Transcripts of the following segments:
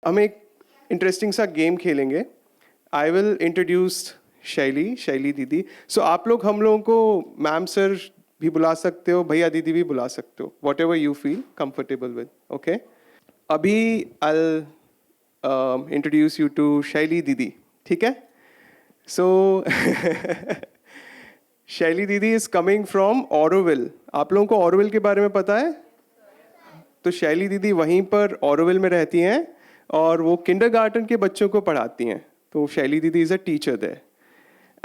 हम एक इंटरेस्टिंग सा गेम खेलेंगे. आई विल इंट्रोड्यूस शैली दीदी. सो आप लोग हम लोगों को मैम सर भी बुला सकते हो, भैया दीदी भी बुला सकते हो, what ever you feel comfortable with. Okay, अभी आई इंट्रोड्यूस यू टू शैली दीदी. ठीक है. सो शैली दीदी इज कमिंग फ्रॉम ऑरोविल. आप लोगों को ऑरोविल के बारे में पता है? तो शैली दीदी वहीं पर ऑरोविल में रहती हैं और वो किंडरगार्टन के बच्चों को पढ़ाती हैं. तो शैली दीदी is a teacher there.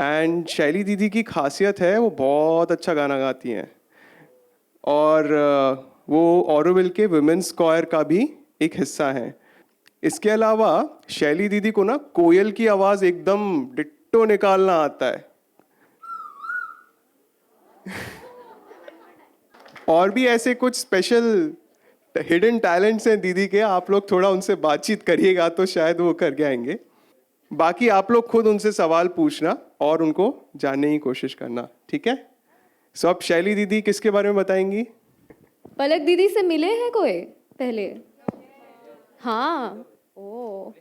And Shaili दीदी की खासियत है वो बहुत अच्छा गाना गाती हैं. और वो ऑरोविल के वुमेन्स कॉयर का भी एक हिस्सा हैं. इसके अलावा शैली दीदी को ना कोयल की आवाज़ एकदम डिट्टो निकालना आता है. और भी ऐसे कुछ स्पेशल हिडन टैलेंट्स हैं दीदी के. आप लोग थोड़ा उनसे बातचीत करिएगा तो शायद वो करके आएंगे. बाकी आप लोग खुद उनसे सवाल पूछना और उनको जानने की कोशिश करना. ठीक है. सो अब शैली दीदी किसके बारे में बताएंगी? पलक दीदी से मिले हैं कोई पहले? हाँ. ओ,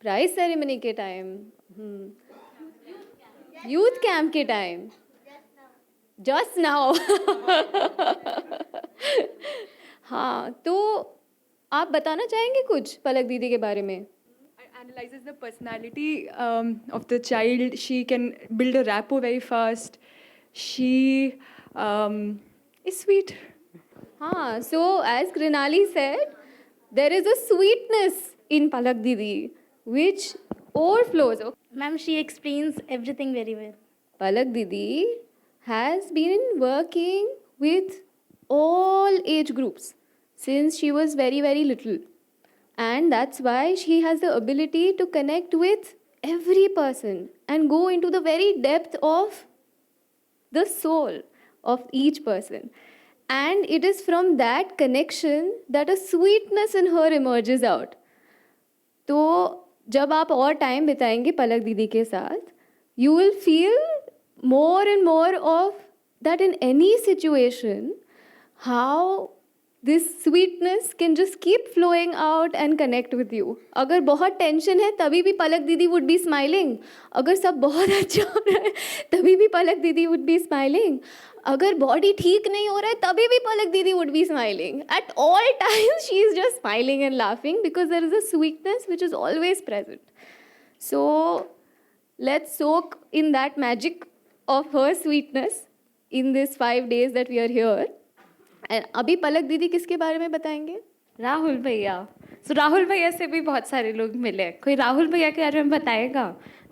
प्राइज सेरेमनी के टाइम, यूथ कैंप के टाइम, जस्ट नाउ. हाँ, तो आप बताना चाहेंगे कुछ पलक दीदी के बारे में? Analyzes the personality of the child. She can build a rapport very fast. She is sweet. हाँ, so as Krinali said, there is a sweetness in Palak Didi which overflows. Ma'am, she explains everything very well. Palak Didi has been working with all age groups since she was very, very little. And that's why she has the ability to connect with every person and go into the very depth of the soul of each person. And it is from that connection that a sweetness in her emerges out. तो जब आप और time बिताएंगे पलक दीदी के साथ, you will feel more and more of that in any situation, how this sweetness can just keep flowing out and connect with you. अगर बहुत टेंशन है तभी भी पलक दीदी would be smiling. अगर सब बहुत अच्छा हो रहा है तभी भी पलक दीदी would be smiling. अगर बॉडी ठीक नहीं हो रहा है तभी भी पलक दीदी would be smiling. At all times she is just smiling and laughing because there is a sweetness which is always present. So let's soak in that magic of her sweetness in these 5 days that we are here. अभी पलक दीदी किसके बारे में बताएंगे? राहुल भैया. सो राहुल भैया से भी बहुत सारे लोग मिले. कोई राहुल भैया के बारे में बताएगा?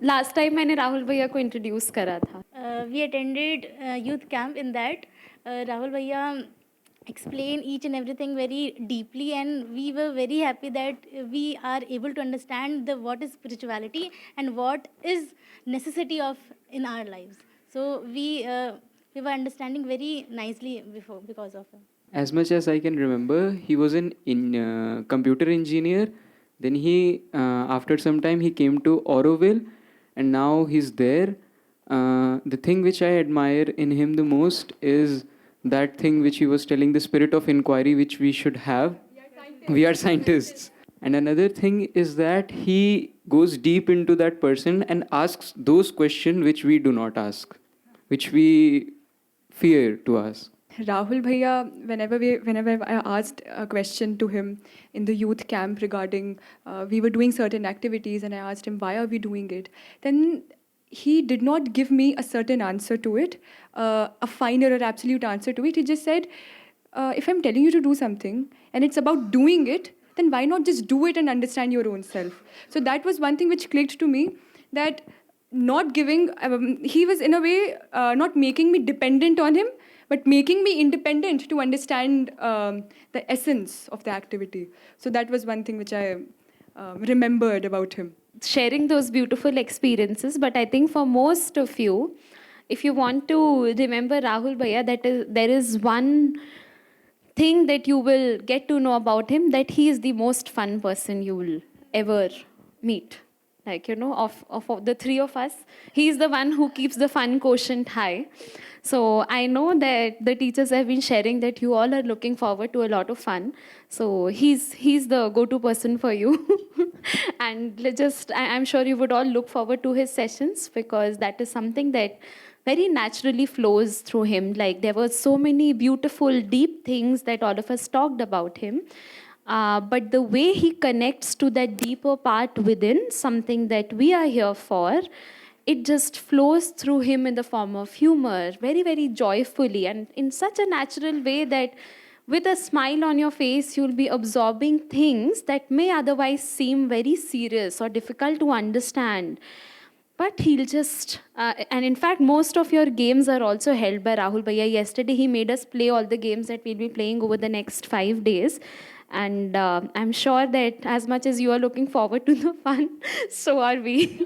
लास्ट टाइम मैंने राहुल भैया को इंट्रोड्यूस करा था. We attended youth camp. In that, Rahul Bhaiya explained each and everything very deeply, and we were very happy that we are able to understand what is spirituality and what is necessity of in our lives. So we were understanding very nicely before because of him. As much as I can remember, he was an computer engineer. Then he, after some time, he came to Auroville, and now he's there. The thing which I admire in him the most is that thing which he was telling, the spirit of inquiry which we should have. We are scientists. And another thing is that he goes deep into that person and asks those questions which we do not ask, which we fear to ask. Rahul Bhaiya, whenever I asked a question to him in the youth camp regarding, we were doing certain activities and I asked him, why are we doing it? Then he did not give me a certain answer to it, a final or absolute answer to it. He just said, if I'm telling you to do something and it's about doing it, then why not just do it and understand your own self? So that was one thing which clicked to me, that not giving, he was in a way not making me dependent on him, but making me independent to understand the essence of the activity. So that was one thing which I remembered about him. Sharing those beautiful experiences, but I think for most of you, if you want to remember Rahul Bhaiya, there is one thing that you will get to know about him, that he is the most fun person you will ever meet. Like, you know, of the three of us, he is the one who keeps the fun quotient high. So I know that the teachers have been sharing that you all are looking forward to a lot of fun. So he's the go-to person for you. And I'm sure you would all look forward to his sessions, because that is something that very naturally flows through him. Like, there were so many beautiful, deep things that all of us talked about him. But the way he connects to that deeper part within, something that we are here for, it just flows through him in the form of humor, very, very joyfully, and in such a natural way that with a smile on your face, you'll be absorbing things that may otherwise seem very serious or difficult to understand. But he'll just, and in fact, most of your games are also held by Rahul Bhaiya. Yesterday, he made us play all the games that we'll be playing over the next 5 days. And I'm sure that as much as you are looking forward to the fun, so are we.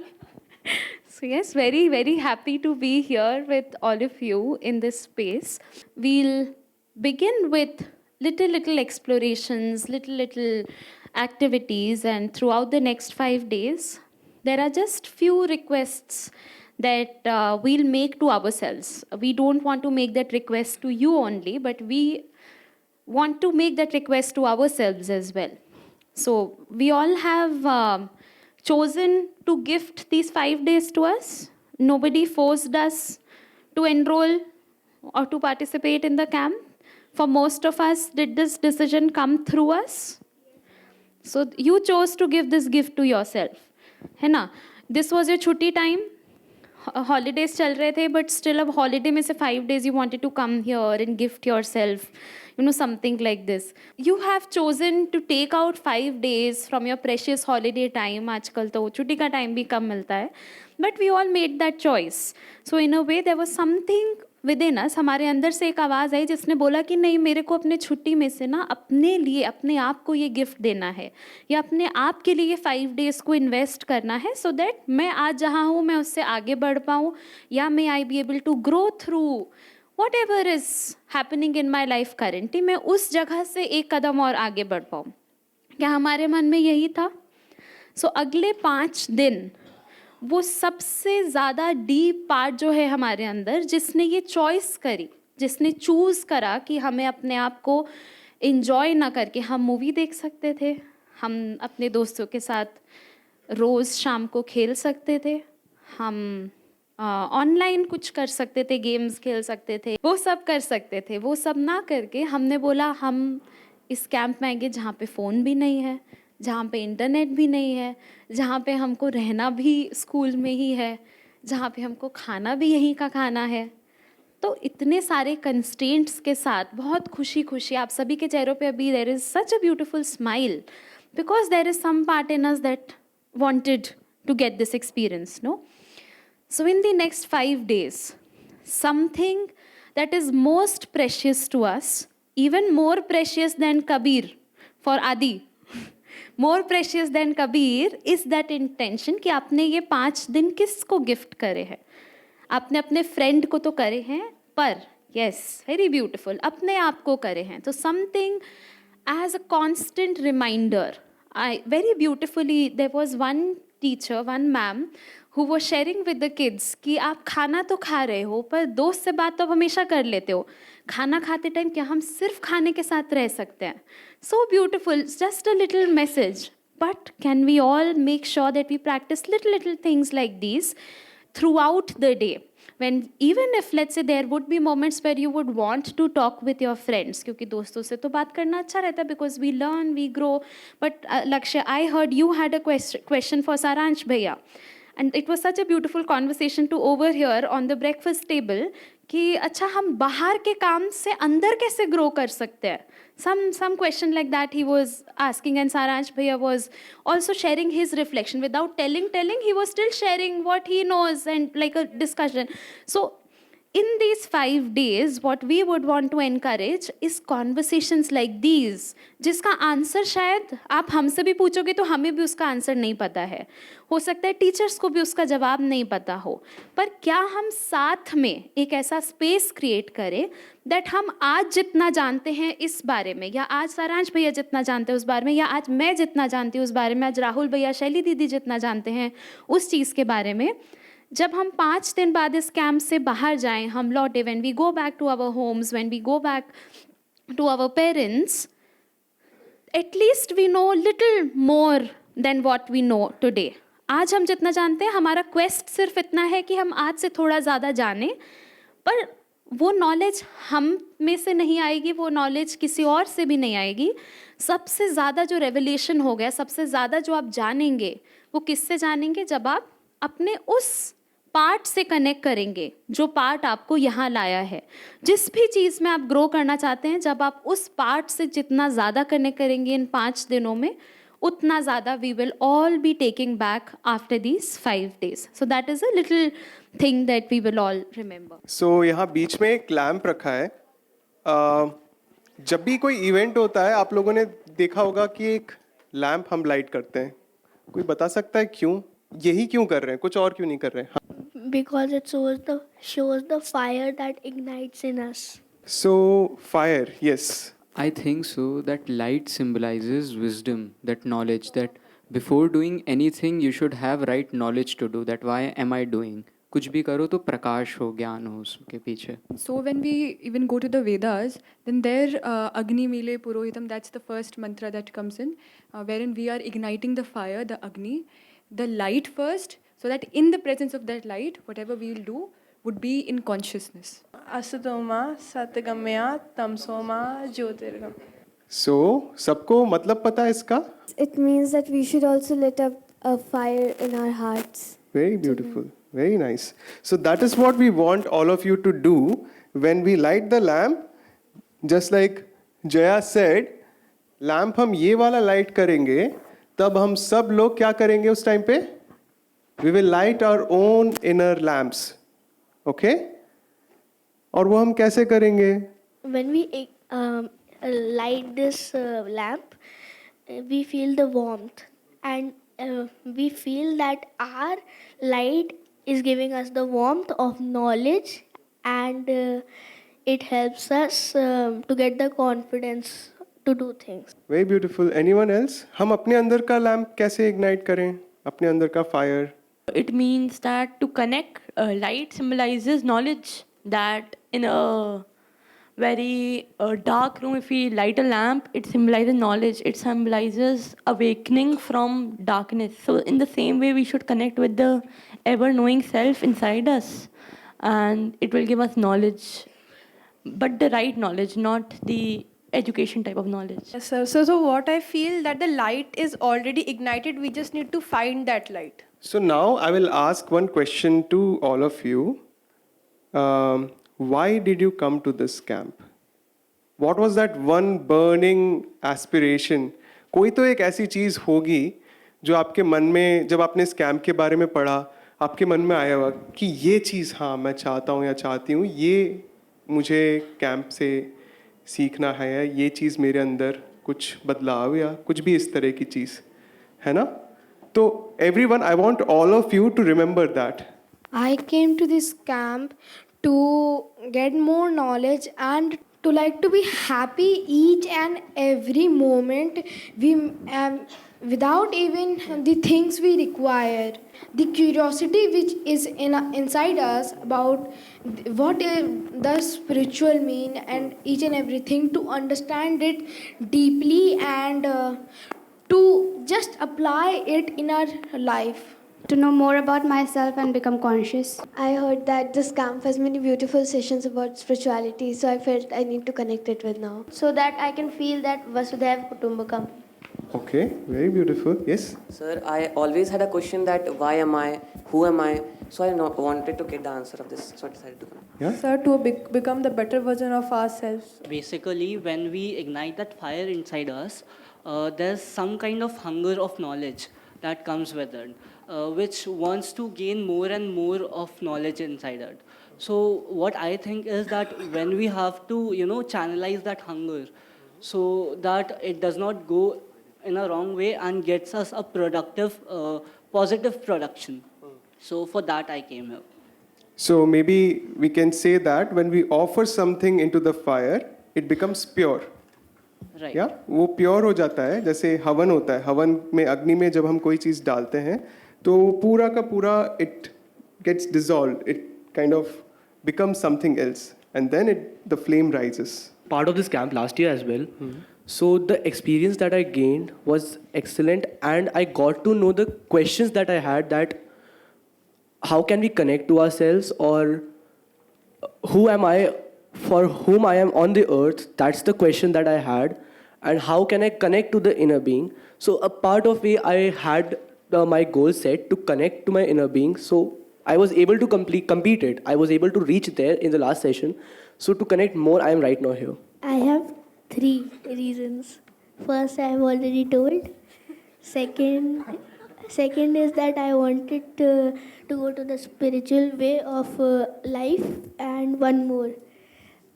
So yes, very, very happy to be here with all of you in this space. We'll begin with little explorations, little activities, and throughout the next 5 days, there are just few requests that we'll make to ourselves. We don't want to make that request to you only, but we want to make that request to ourselves as well. So we all have chosen to gift these 5 days to us. Nobody forced us to enroll or to participate in the camp. For most of us, did this decision come through us? So you chose to give this gift to yourself. है ना? This was your छुट्टी time. Holidays चल रहे थे, but still अब holiday में से 5 days you wanted to come here and gift yourself, something like this. You have chosen to take out 5 days from your precious holiday time. आजकल तो छुट्टी का time भी कम मिलता है. But we all made that choice. So in a way, there was something within us, हमारे अंदर से एक आवाज़ आई जिसने बोला कि नहीं, मेरे को अपने छुट्टी में से ना अपने लिए, अपने आप को ये गिफ्ट देना है, या अपने आप के लिए 5 डेज़ को इन्वेस्ट करना है, सो दैट मैं आज जहाँ हूँ मैं उससे आगे बढ़ पाऊँ, या may I be able to grow through whatever is happening in my life currently, मैं उस जगह से एक कदम और आगे बढ़ पाऊँ. क्या हमारे मन में यही था? सो अगले 5 दिन वो सबसे ज़्यादा डीप पार्ट जो है हमारे अंदर, जिसने ये चॉइस करी, जिसने चूज़ करा कि हमें अपने आप को इन्जॉय ना करके हम मूवी देख सकते थे, हम अपने दोस्तों के साथ रोज़ शाम को खेल सकते थे, हम ऑनलाइन कुछ कर सकते थे, गेम्स खेल सकते थे, वो सब कर सकते थे. वो सब ना करके हमने बोला हम इस कैंप में आएंगे जहाँ पे फ़ोन भी नहीं है, जहाँ पे इंटरनेट भी नहीं है, जहाँ पे हमको रहना भी स्कूल में ही है, जहाँ पे हमको खाना भी यहीं का खाना है. तो इतने सारे कंस्ट्रेंट्स के साथ बहुत खुशी खुशी आप सभी के चेहरों पे अभी there is such a beautiful smile, because there is some part in us that wanted to get this experience, no. So in the next 5 days, something that is most precious to us, even more precious than Kabir for Adi, more precious than Kabir is that intention कि आपने ये 5 दिन किसको gift करे हैं. आपने अपने friend को तो करे हैं, पर yes, very beautiful, अपने आप को करे हैं. तो something as a constant reminder. Very beautifully, there was one teacher, one ma'am who was sharing with the kids कि आप खाना तो खा रहे हो, पर दोस्त से बात तो आप हमेशा कर लेते हो. खाना खाते टाइम क्या हम सिर्फ खाने के साथ रह सकते हैं? So beautiful, just a little message. But can we all make sure that we practice little things like these throughout the day? When even if let's say there would be moments where you would want to talk with your friends, क्योंकि दोस्तों से तो बात करना अच्छा रहता है, because we learn, we grow. But Lakshya, I heard you had a question for Saransh Bhaiya. And it was such a beautiful conversation to overhear on the breakfast table कि अच्छा हम बाहर के काम से अंदर कैसे grow कर सकते हैं. Some question like that he was asking, and Saransh Bhaiya was also sharing his reflection without telling. He was still sharing what he knows and like a discussion. So in these 5 days, what we would want to encourage is conversations like these, जिसका answer शायद आप हमसे भी पूछोगे तो हमें भी उसका आंसर नहीं पता है. हो सकता है टीचर्स को भी उसका जवाब नहीं पता हो, पर क्या हम साथ में एक ऐसा स्पेस क्रिएट करें दैट हम आज जितना जानते हैं इस बारे में, या आज सारांश भैया जितना जानते हैं उस बारे में, या आज मैं जितना जानती हूँ उस बारे में, आज राहुल भैया, शैली दीदी जितना जानते हैं उस चीज़ के बारे में, जब हम 5 दिन बाद इस कैंप से बाहर जाएं, हम लौटे, when we go back to our homes, when we go back to our parents, at least we know little more than what we know today. आज हम जितना जानते हैं, हमारा क्वेस्ट सिर्फ इतना है कि हम आज से थोड़ा ज़्यादा जानें, पर वो नॉलेज हम में से नहीं आएगी, वो नॉलेज किसी और से भी नहीं आएगी. सबसे ज़्यादा जो रेवलेशन हो गया, सबसे ज़्यादा जो आप जानेंगे, वो किससे जानेंगे? जब आप अपने उस पार्ट से कनेक्ट करेंगे जो पार्ट आपको यहाँ लाया है. जिस भी चीज़ में आप ग्रो करना चाहते हैं, जब आप उस पार्ट से जितना ज़्यादा कनेक्ट करेंगे इन 5 दिनों में, उतना ज़्यादा we will all be taking back after these 5 days. So that is a little thing that we will all remember. So यहाँ बीच में एक लैम्प रखा है. जब भी कोई इवेंट होता है, आप लोगों ने देखा होगा कि एक लैम्प हम लाइट करते हैं. कोई बता सकता है क्यों? यही क्यों कर रहे हैं, कुछ और क्यों नहीं कर रहे हैं? हाँ. Because it shows the fire that ignites in us. So fire, yes. I think so that light symbolizes wisdom, that knowledge, that before doing anything you should have right knowledge to do that. Why am I doing? कुछ भी करो तो प्रकाश हो, ज्ञान हो उसके पीछे. So when we even go to the Vedas, then there Agni Mile Purohitam, that's the first mantra that comes in, wherein we are igniting the fire, the Agni, the light first, so that in the presence of that light, whatever we will do would be in consciousness. असतोमा सतगमया तमसोमा ज्योतिर्गम. So सबको मतलब पता है इसका? It means that we should also lit up a fire in our hearts. Very beautiful, very nice. So that is what we want all of you to do when we light the lamp. Just like Jaya said, lamp हम ये वाला light करेंगे, तब हम सब लोग क्या करेंगे उस टाइम पे? We will light our own inner lamps. Okay? और वो हम कैसे करेंगे? When we light this lamp, we feel the warmth, and we feel that our light is giving us the warmth of knowledge, and it helps us to get the confidence to do things. Very beautiful. Anyone else? हम अपने अंदर का lamp कैसे ignite करें? अपने अंदर का fire. It means that to connect, light symbolizes knowledge. That in a very dark room, if we light a lamp, it symbolizes knowledge. It symbolizes awakening from darkness. So in the same way, we should connect with the ever-knowing self inside us, and it will give us knowledge, but the right knowledge, not the education type of knowledge. Yes, sir. So what I feel that the light is already ignited. We just need to find that light. So now I will ask one question to all of you. Why did you come to this camp? What was that one burning aspiration? कोई तो एक ऐसी चीज़ होगी जो आपके मन में, जब आपने इस कैंप के बारे में पढ़ा, आपके मन में आया होगा कि ये चीज़ हाँ मैं चाहता हूँ या चाहती हूँ, ये मुझे कैंप से सीखना है, या ये चीज़ मेरे अंदर कुछ बदलाव या कुछ भी इस तरह की चीज़ है ना. तो everyone, I want all of you to remember that. I came to this camp to get more knowledge and to like to be happy each and every moment we without even the things we require. The curiosity which is inside us about what does spiritual mean and each and everything, to understand it deeply and to just apply it in our life. To know more about myself and become conscious. I heard that this camp has many beautiful sessions about spirituality, so I felt I need to connect it with now, so that I can feel that Vasudhaiva Kutumbakam. Okay, very beautiful. Yes? Sir, I always had a question that why am I, who am I? So I wanted to get the answer of this, so I decided to come. Yeah? Sir, to become the better version of ourselves. Basically, when we ignite that fire inside us, there's some kind of hunger of knowledge that comes with it, which wants to gain more and more of knowledge inside it. So what I think is that when we have to, channelize that hunger so that it does not go in a wrong way and gets us a productive, positive production. So for that I came here. So maybe we can say that when we offer something into the fire, it becomes pure. Right. या वो pure हो जाता है. जैसे हवन होता है, हवन में अग्नि में जब हम कोई चीज़ डालते हैं तो पूरा का पूरा it gets dissolved, it kind of becomes something else, and then the flame rises. Part of this camp last year as well, So the experience that I gained was excellent, and I got to know the questions that I had, that how can we connect to ourselves, or who am I, for whom I am on the earth. That's the question that I had. And how can I connect to the inner being? So a part of me, I had my goal set to connect to my inner being. So I was able to compete it. I was able to reach there in the last session. So to connect more, I am right now here. I have 3 reasons. First, I have already told. Second is that I wanted to go to the spiritual way of life. And one more.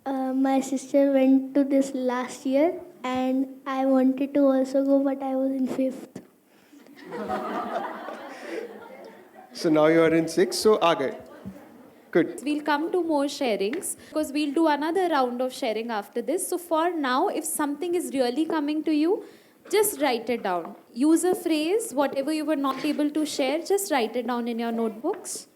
My sister went to this last year, and I wanted to also go, but I was in 5th. So now you are in 6, so aa gaye. Good. We'll come to more sharings because we'll do another round of sharing after this. So for now, if something is really coming to you, just write it down. Use a phrase, whatever you were not able to share, just write it down in your notebooks.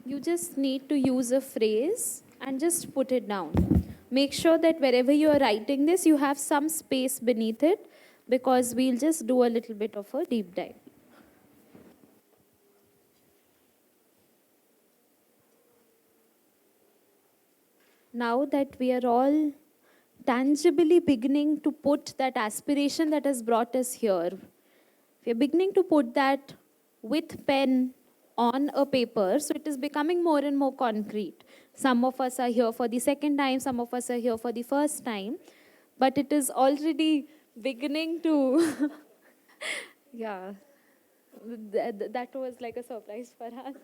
You just need to use a phrase and just put it down. Make sure that wherever you are writing this, you have some space beneath it, because we'll just do a little bit of a deep dive. Now that we are all tangibly beginning to put that aspiration that has brought us here, we are beginning to put that with pen on a paper, so it is becoming more and more concrete. Some of us are here for the second time, some of us are here for the first time, but it is already beginning to, yeah, that was like a surprise for us.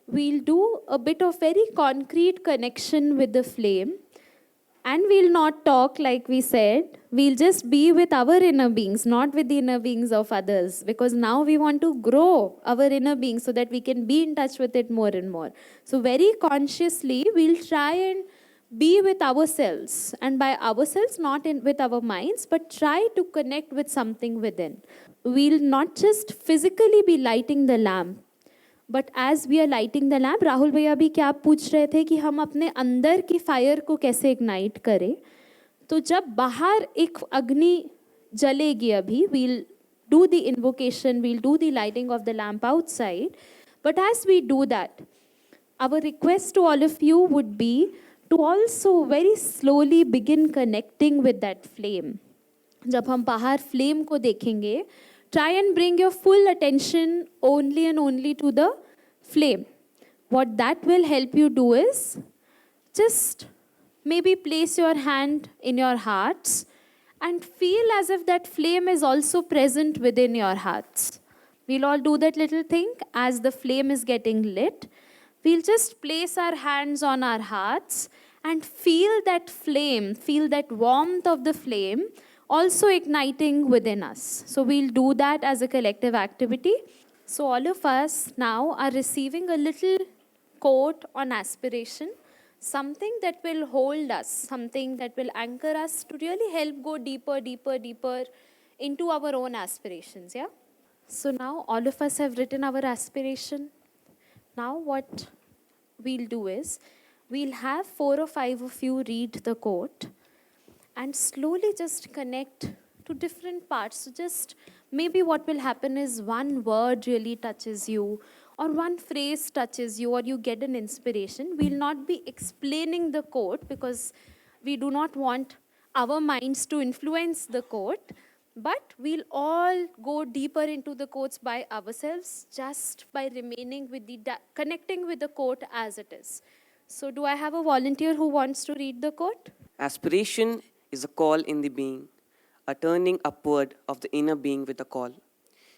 We'll do a bit of very concrete connection with the flame, and we'll not talk like we said. We'll just be with our inner beings, not with the inner beings of others, because now we want to grow our inner being so that we can be in touch with it more and more. So very consciously, we'll try and be with ourselves, and by ourselves, not with our minds, but try to connect with something within. We'll not just physically be lighting the lamp, but as we are lighting the lamp, Rahul भैया भी क्या पूछ रहे थे कि हम अपने अंदर की फायर को कैसे इग्नाइट करें. तो जब बाहर एक अग्नि जलेगी, अभी we'll do the invocation, we'll do the lighting of the lamp outside, but as we do that, our request to all of you would be to also very slowly begin connecting with that flame. जब हम बाहर flame को देखेंगे, try and bring your full attention only and only to the flame. What that will help you do is just maybe place your hand in your hearts and feel as if that flame is also present within your hearts. We'll all do that little thing as the flame is getting lit. We'll just place our hands on our hearts and feel that flame, feel that warmth of the flame also igniting within us. So we'll do that as a collective activity. So all of us now are receiving a little quote on aspiration, something that will hold us, something that will anchor us to really help go deeper, deeper, deeper into our own aspirations, yeah? So now all of us have written our aspiration. Now what we'll do is, we'll have 4 or 5 of you read the quote, and slowly just connect to different parts. So just maybe what will happen is one word really touches you, or one phrase touches you, or you get an inspiration. We'll not be explaining the quote because we do not want our minds to influence the quote, but we'll all go deeper into the quotes by ourselves, just by remaining with the connecting with the quote as it is. So do I have a volunteer who wants to read the quote? Aspiration is a call in the being, a turning upward of the inner being with a call.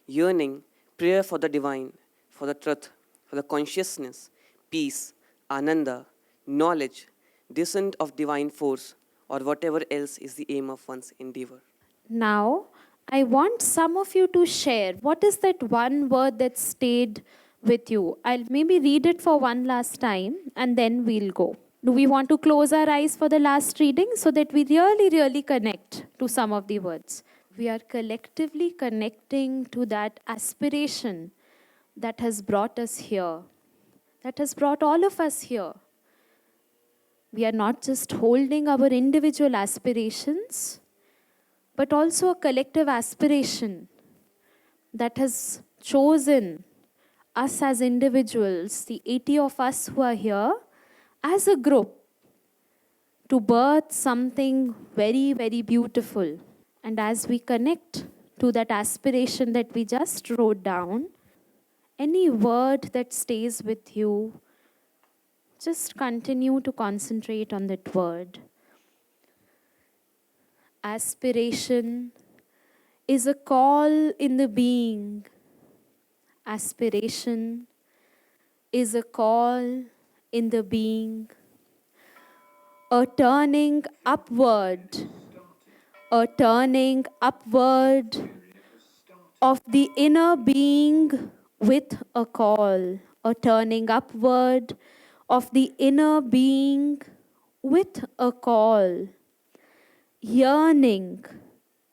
Yearning, prayer for the divine, for the truth, for the consciousness, peace, ananda, knowledge, descent of divine force, or whatever else is the aim of one's endeavor. Now, I want some of you to share. What is that one word that stayed with you? I'll maybe read it for one last time and then we'll go. Do we want to close our eyes for the last reading so that we really, really connect to some of the words? We are collectively connecting to that aspiration that has brought us here, that has brought all of us here. we are not just holding our individual aspirations, but also a collective aspiration that has chosen us as individuals, the 80 of us who are here, as a group, to birth something very, very beautiful. And as we connect to that aspiration that we just wrote down, any word that stays with you, just continue to concentrate on that word. Aspiration is a call in the being. Aspiration is a call in the being. A turning upward of the inner being with a call. A turning upward of the inner being with a call. Yearning,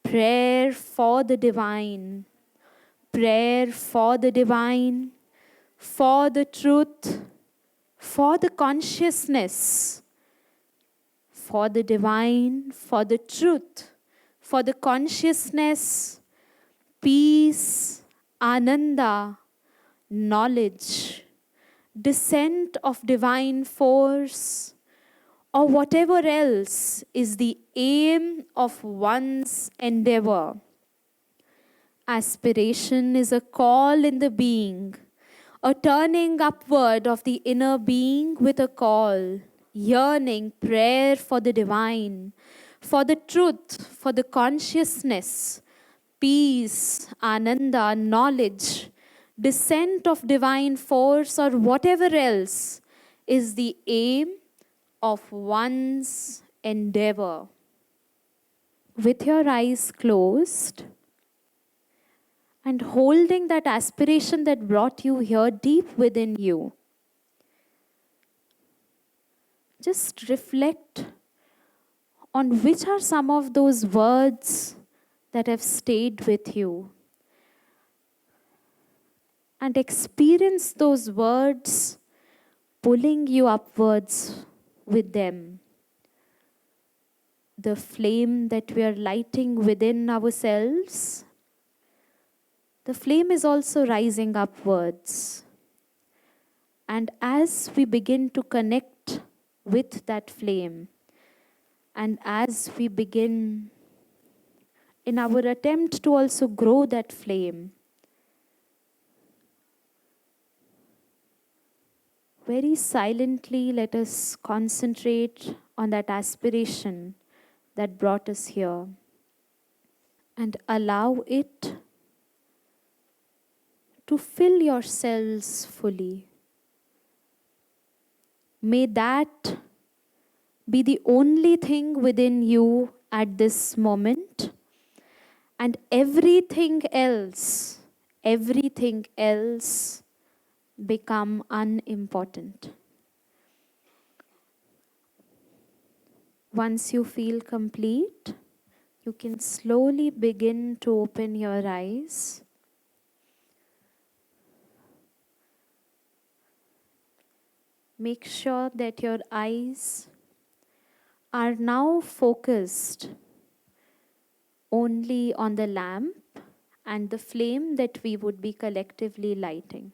prayer for the divine, for the truth, for the consciousness, for the divine, for the truth, for the consciousness, peace, ananda, knowledge, descent of divine force, or whatever else is the aim of one's endeavor. Aspiration is a call in the being, a turning upward of the inner being with a call, yearning, prayer for the divine, for the truth, for the consciousness, peace, ananda, knowledge, descent of divine force, or whatever else is the aim of one's endeavor. With your eyes closed and holding that aspiration that brought you here deep within you, just reflect on which are some of those words that have stayed with you, and experience those words pulling you upwards with them. The flame that we are lighting within ourselves, the flame is also rising upwards. And as we begin to connect with that flame, and as we begin in our attempt to also grow that flame, very silently let us concentrate on that aspiration that brought us here and allow it to fill your cells fully. May that be the only thing within you at this moment, and everything else become unimportant. Once you feel complete, you can slowly begin to open your eyes. Make sure that your eyes are now focused only on the lamp and the flame that we would be collectively lighting.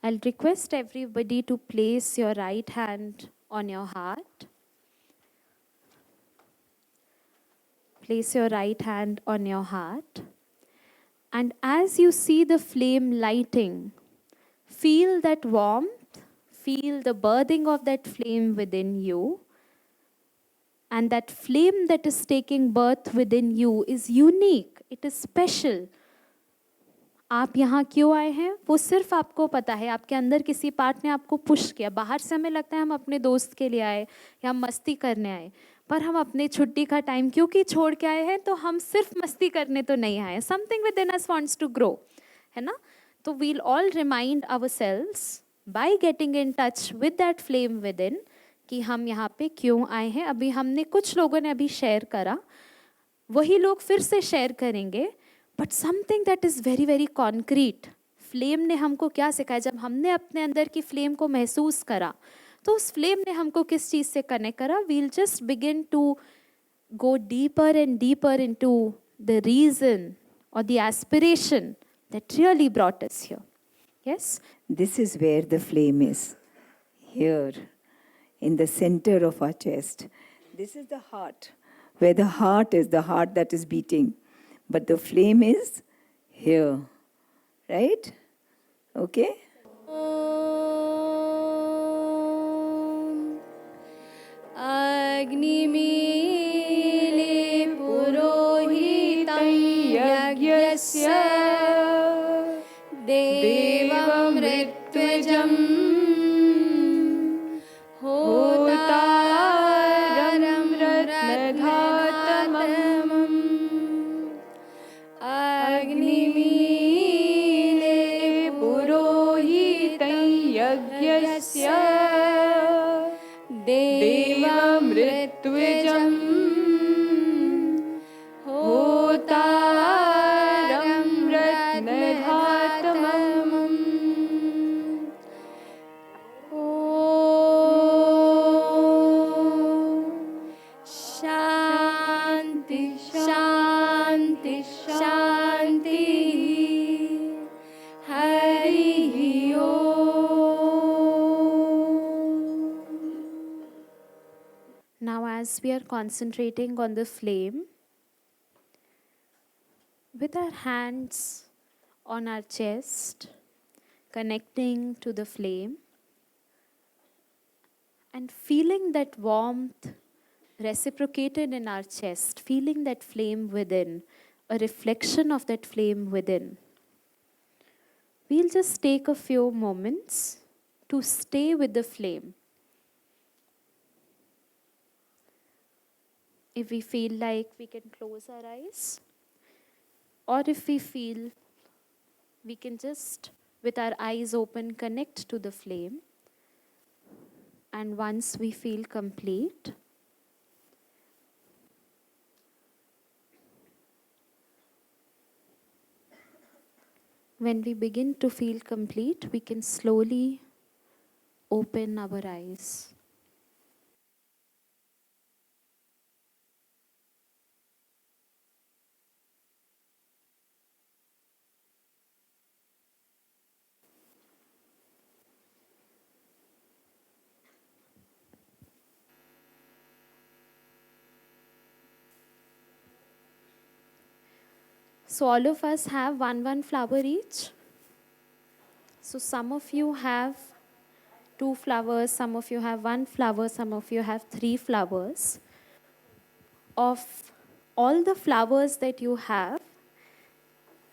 I'll request everybody to place your right hand on your heart. Place your right hand on your heart. And as you see the flame lighting, feel that warmth, feel the birthing of that flame within you. And that flame that is taking birth within you is unique, it is special. आप यहाँ क्यों आए हैं वो सिर्फ आपको पता है, आपके अंदर किसी पार्ट ने आपको पुश किया. बाहर से हमें लगता है हम अपने दोस्त के लिए आए या हम मस्ती करने आए, पर हम अपने छुट्टी का टाइम क्योंकि छोड़ के आए हैं, तो हम सिर्फ मस्ती करने तो नहीं आए. Something within us wants to grow, है ना. तो we'll all remind ourselves by getting in touch with that flame within कि हम यहाँ पे क्यों आए हैं. अभी हमने कुछ लोगों ने अभी शेयर करा, वही लोग फिर से शेयर करेंगे, but something that is very, very concrete flame ने हमको क्या सिखाया, जब हमने अपने अंदर की फ्लेम को महसूस करा तो उस फ्लेम ने हमको किस चीज़ से कनेक्ट करा. We'll just begin to go deeper and deeper into the reason or the aspiration that really brought us here. Yes? This is where the flame is. Here, in the center of our chest. This is the heart. Where the heart is, the heart that is beating. But the flame is here. Right? Okay? अग्निमीले पुरोहितं यज्ञस्य देवमृत्युजं होतारं रत्नधातमम् अग्निमीले पुरोहितं यज्ञस्य देवमृत्युजं होतारं रत्नधातमम्. शान्ति शान्ति शान्ति. हरिः Now, as we are concentrating on the flame, with our hands on our chest, connecting to the flame, and feeling that warmth reciprocated in our chest, feeling that flame within, a reflection of that flame within, we'll just take a few moments to stay with the flame. If we feel like we can close our eyes, or if we feel we can just, with our eyes open, connect to the flame. And once we feel complete, when we begin to feel complete, we can slowly open our eyes. So all of us have one flower each. So some of you have 2 flowers, some of you have 1 flower, some of you have 3 flowers. Of all the flowers that you have,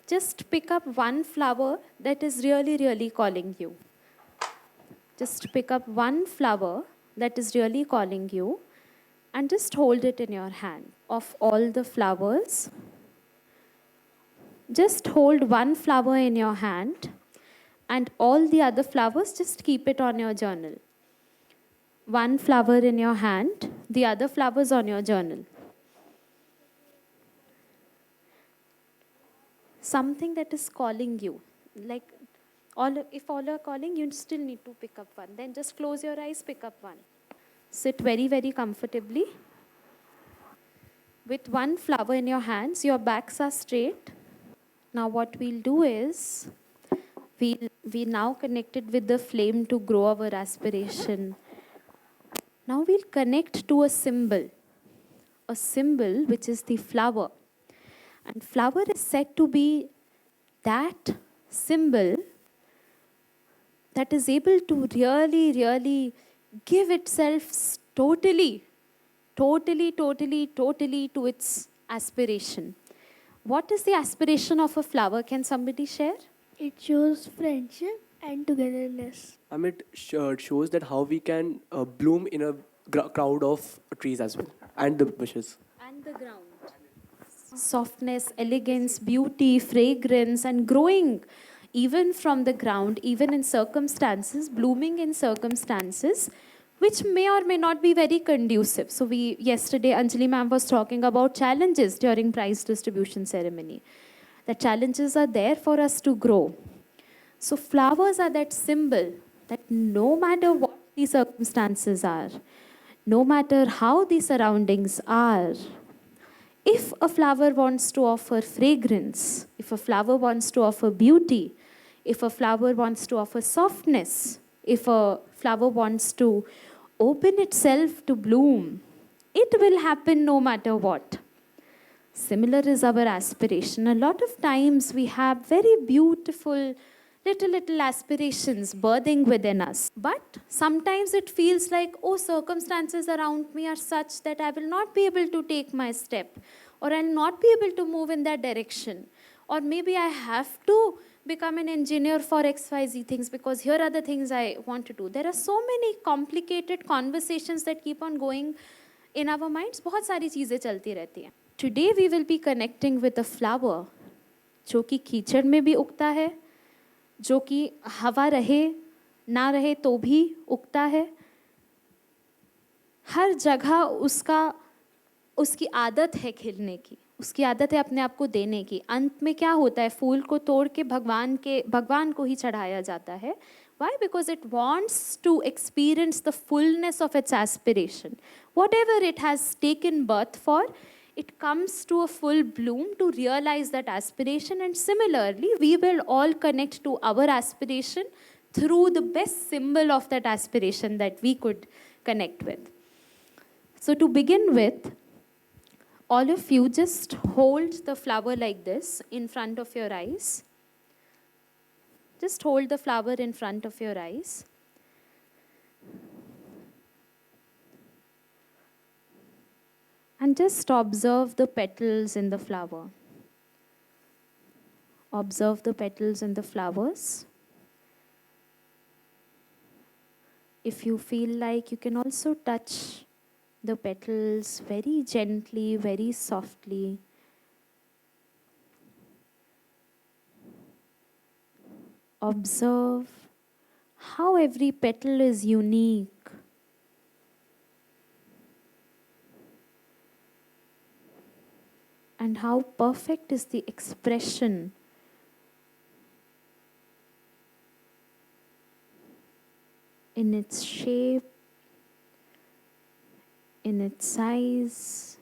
just pick up 1 flower that is really, really calling you. Just pick up 1 flower that is really calling you and just hold it in your hand. Of all the flowers, just hold 1 flower in your hand and all the other flowers, just keep it on your journal. 1 flower in your hand, the other flowers on your journal. Something that is calling you, like if all are calling, you still need to pick up 1. Then just close your eyes, pick up 1. Sit very, very comfortably. With 1 flower in your hands, your backs are straight. Now what we'll do is, we now connected with the flame to grow our aspiration. Now we'll connect to a symbol which is the flower. And flower is said to be that symbol that is able to really, really give itself totally to its aspiration. What is the aspiration of a flower? Can somebody share? It shows friendship and togetherness. It shows that how we can bloom in a crowd of trees as well, and the bushes. And the ground. Softness, elegance, beauty, fragrance, and growing even from the ground, even in circumstances, blooming in circumstances which may or may not be very conducive. So yesterday Anjali ma'am was talking about challenges during prize distribution ceremony. The challenges are there for us to grow. So flowers are that symbol that no matter what the circumstances are, no matter how the surroundings are, if a flower wants to offer fragrance, if a flower wants to offer beauty, if a flower wants to offer softness, if a flower wants to open itself to bloom, it will happen no matter what. Similar is our aspiration. A lot of times we have very beautiful little aspirations birthing within us. But sometimes it feels like, oh, circumstances around me are such that I will not be able to take my step, or I'll not be able to move in that direction. Or maybe I have to become an engineer for XYZ things because here are the things I want to do. There are so many complicated conversations that keep on going in our minds. बहुत सारी चीज़ें चलती रहती हैं. Today we will be connecting with a flower जो कि कीचड़ में भी उगता है, जो कि हवा रहे ना रहे तो भी उगता है. हर जगह उसकी आदत है खिलने की, उसकी आदत है अपने आप को देने की. अंत में क्या होता है, फूल को तोड़ के भगवान को ही चढ़ाया जाता है. Why? Because it wants to experience the fullness of its aspiration. Whatever it has taken birth for, it comes to a full bloom to realize that aspiration. And similarly, we will all connect to our aspiration through the best symbol of that aspiration that we could connect with. So to begin with, all of you just hold the flower like this in front of your eyes. Just hold the flower in front of your eyes. And just observe the petals in the flower. Observe the petals in the flowers. If you feel like, you can also touch the petals very gently, very softly. Observe how every petal is unique. And how perfect is the expression in its shape, in its size.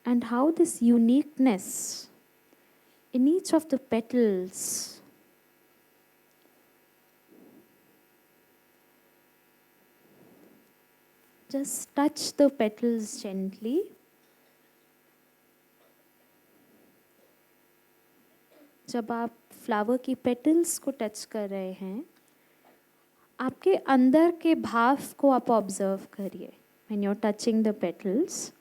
And how this uniqueness in each of the petals just touch the petals gently. जब आप flower की petals को touch कर रहे हैं, आपके अंदर के भाव को आप ऑब्जर्व करिए. When you're touching the petals,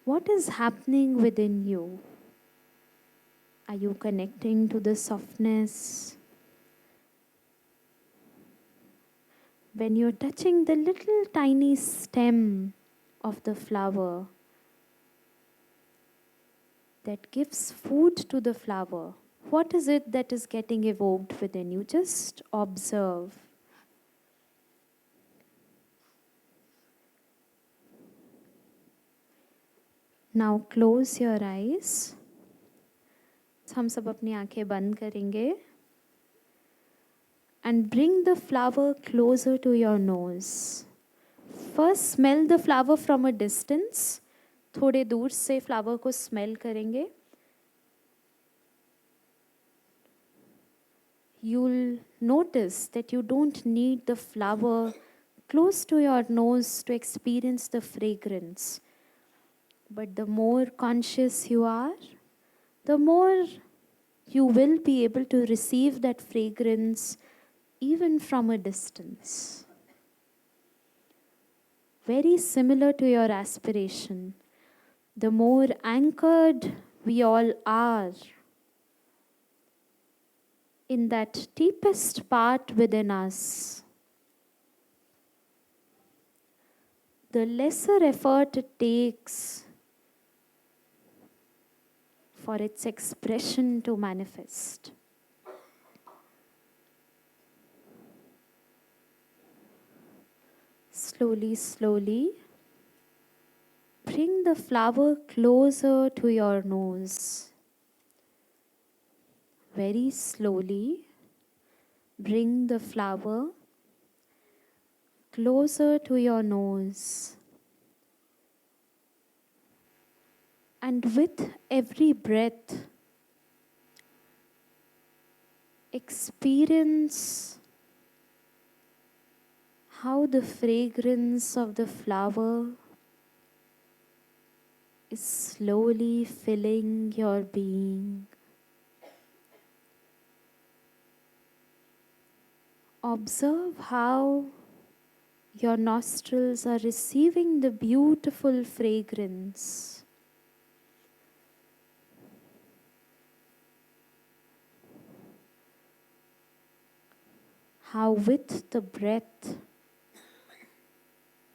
what is happening within you? Are you connecting to the softness? When you're touching the little tiny stem of the flower that gives food to the flower, what is it that is getting evoked within you? Just observe. Now close your eyes. हम सब अपनी आंखें बंद करेंगे. And bring the flower closer to your nose. First smell the flower from a distance. थोड़े दूर से flower को smell करेंगे. You'll notice that you don't need the flower close to your nose to experience the fragrance. But the more conscious you are, the more you will be able to receive that fragrance even from a distance. Very similar to your aspiration. The more anchored we all are in that deepest part within us, the lesser effort it takes for its expression to manifest. Slowly, slowly, bring the flower closer to your nose. Very slowly, bring the flower closer to your nose. And with every breath, experience how the fragrance of the flower is slowly filling your being. Observe how your nostrils are receiving the beautiful fragrance. How with the breath,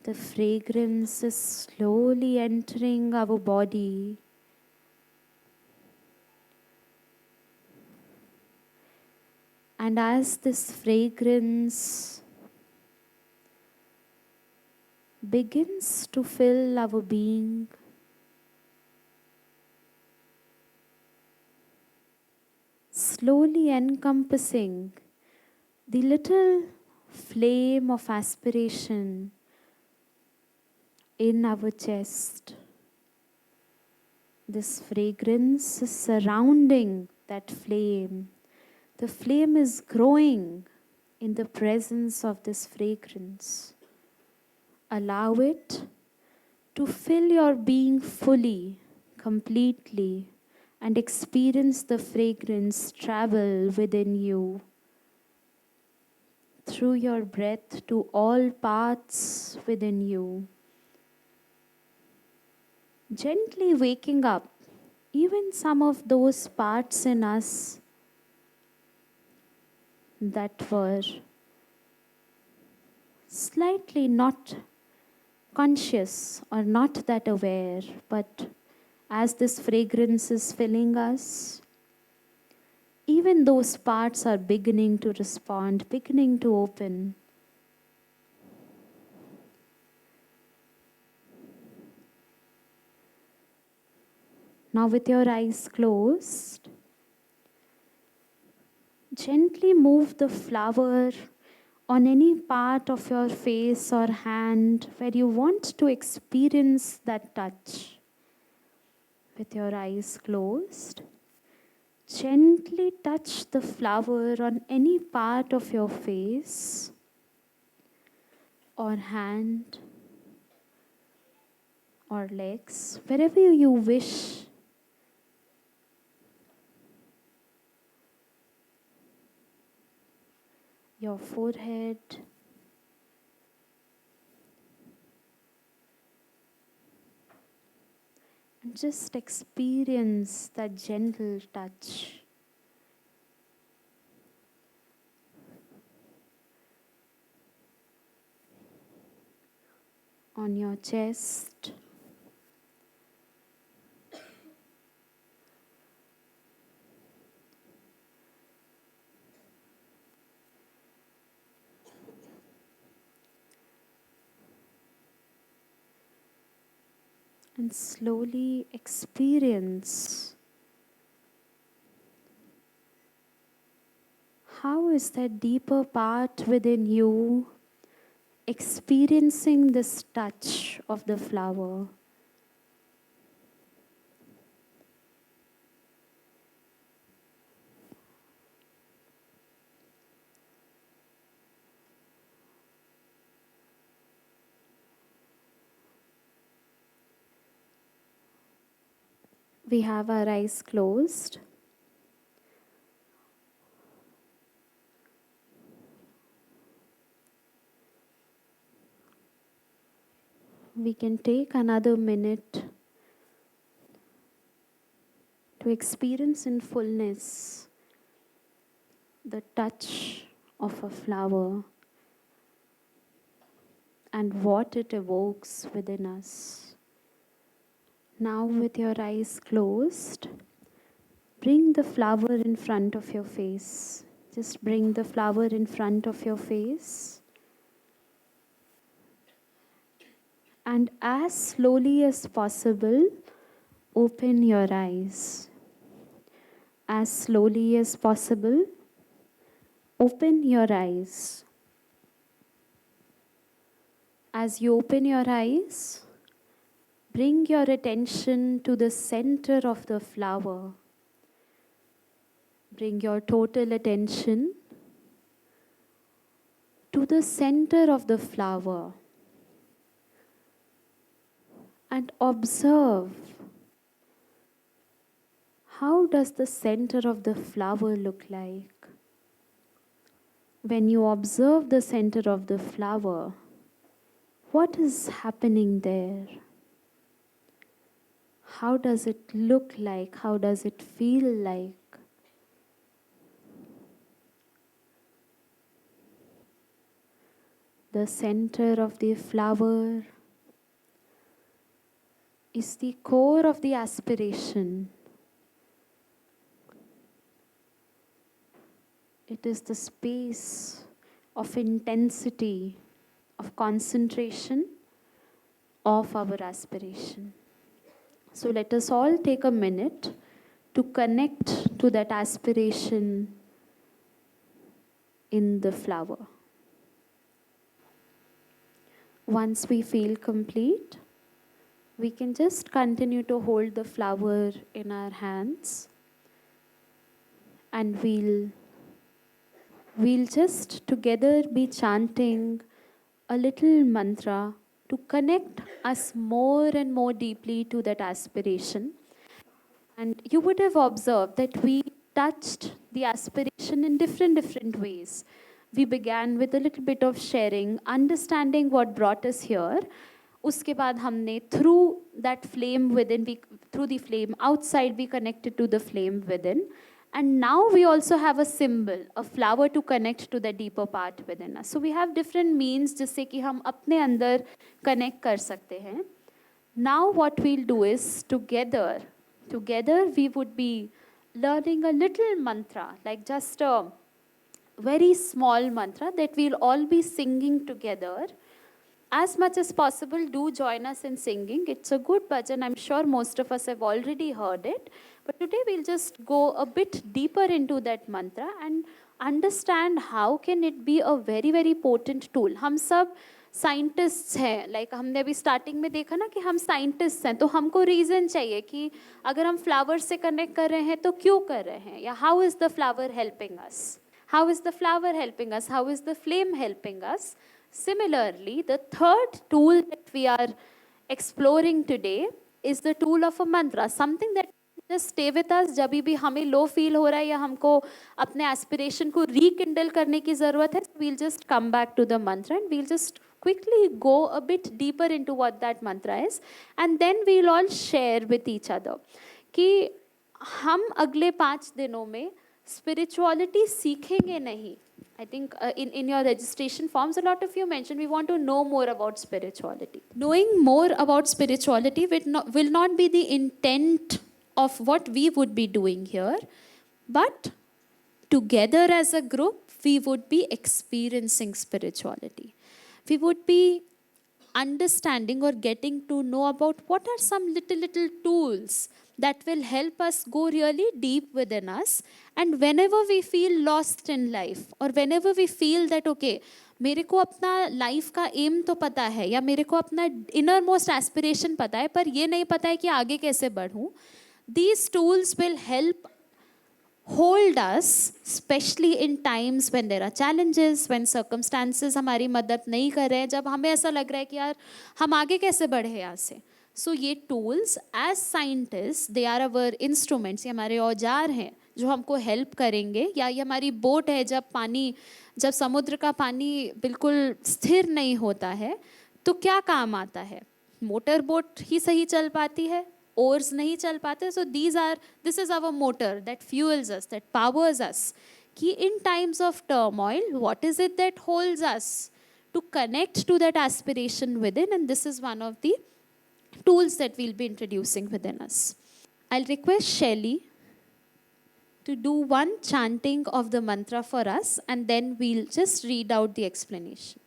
the fragrance is slowly entering our body. And as this fragrance begins to fill our being, slowly encompassing the little flame of aspiration in our chest. This fragrance is surrounding that flame. The flame is growing in the presence of this fragrance. Allow it to fill your being fully, completely, and experience the fragrance travel within you, through your breath to all parts within you. Gently waking up even some of those parts in us that were slightly not conscious or not that aware, but as this fragrance is filling us, even those parts are beginning to respond, beginning to open. Now, with your eyes closed, gently move the flower on any part of your face or hand where you want to experience that touch. With your eyes closed, gently touch the flower on any part of your face or hand or legs, wherever you wish. Your forehead, and just experience that gentle touch. On your chest, and slowly experience how is that deeper part within you experiencing this touch of the flower. We have our eyes closed. We can take another minute to experience in fullness the touch of a flower and what it evokes within us. Now, with your eyes closed, bring the flower in front of your face. Just bring the flower in front of your face. And as slowly as possible, open your eyes. As slowly as possible, open your eyes. As you open your eyes, bring your attention to the center of the flower. Bring your total attention to the center of the flower and observe how does the center of the flower look like. When you observe the center of the flower, what is happening there? How does it look like? How does it feel like? The center of the flower is the core of the aspiration. It is the space of intensity, of concentration of our aspiration. So let us all take a minute to connect to that aspiration in the flower. Once we feel complete, we can just continue to hold the flower in our hands, and we'll just together be chanting a little mantra to connect us more and more deeply to that aspiration. And you would have observed that we touched the aspiration in different ways. We began with a little bit of sharing, understanding what brought us here. उसके बाद हमने through that flame within, through the flame outside, we connected to the flame within. And now we also have a symbol, a flower to connect to the deeper part within us. So we have different means जिससे कि हम अपने अंदर connect कर सकते हैं. Now what we'll do is together we would be learning a little mantra, like just a very small mantra that we'll all be singing together. As much as possible, do join us in singing. It's a good bhajan. I'm sure most of us have already heard it. But today we'll just go a bit deeper into that mantra and understand how can it be a very, very potent tool. हम सब scientists हैं, like हमने अभी starting में देखा ना कि हम साइंटिस्ट्स हैं, तो हमको रीज़न चाहिए कि अगर हम फ्लावर से कनेक्ट कर रहे हैं तो क्यों कर रहे हैं, या how is the flower helping us, how is the flower helping us, how is the flame helping us. Similarly, the third tool that we are exploring today is the tool of a mantra, something that just stay with us. जब भी हमें low feel हो रहा है या हमको अपने aspiration को rekindle करने की ज़रूरत है, we'll just come back to the mantra and we'll just quickly go a bit deeper into what that mantra is, and then we'll all share with each other कि हम अगले 5 दिनों में spirituality सीखेंगे नहीं. I think in your registration forms, a lot of you mentioned we want to know more about spirituality. Knowing more about spirituality will not be the intent of what we would be doing here, but together as a group, we would be experiencing spirituality. We would be understanding or getting to know about what are some little tools that will help us go really deep within us. And whenever we feel lost in life, or whenever we feel that, okay, मेरे को अपना life का M तो पता है, या मेरे को अपना इनर मोस्ट एस्पिरेशन पता है, पर ये नहीं पता है कि आगे कैसे बढ़ूं, these tools will help hold us, especially in times when there are challenges, when circumstances हमारी मदद नहीं कर रहे हैं, जब हमें ऐसा लग रहा है कि यार हम आगे कैसे बढ़े यहाँ से. So ये tools as scientists, they are our instruments, ये हमारे औजार हैं जो हमको help करेंगे. या ये हमारी बोट है, जब समुद्र का पानी बिल्कुल स्थिर नहीं होता है तो क्या काम आता है, मोटर बोट ही सही चल पाती है, oars नहीं चल पाते. So this is our motor that fuels us, that powers us. कि in times of turmoil, what is it that holds us to connect to that aspiration within? And this is one of the tools that we'll be introducing within us. I'll request Shelly to do one chanting of the mantra for us, and then we'll just read out the explanation.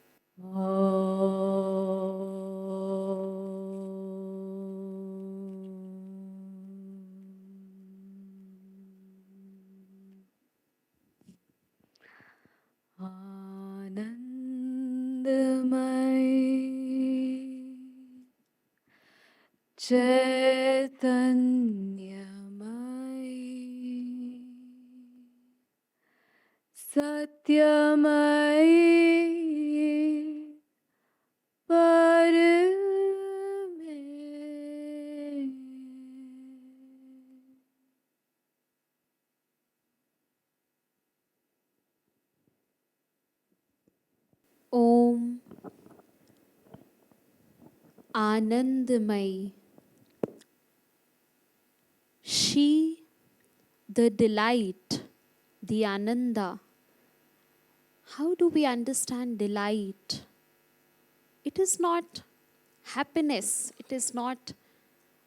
चैतन्यमयी सत्यमयी Om Anandamai. She, the delight, the Ananda. How do we understand delight? It is not happiness, it is not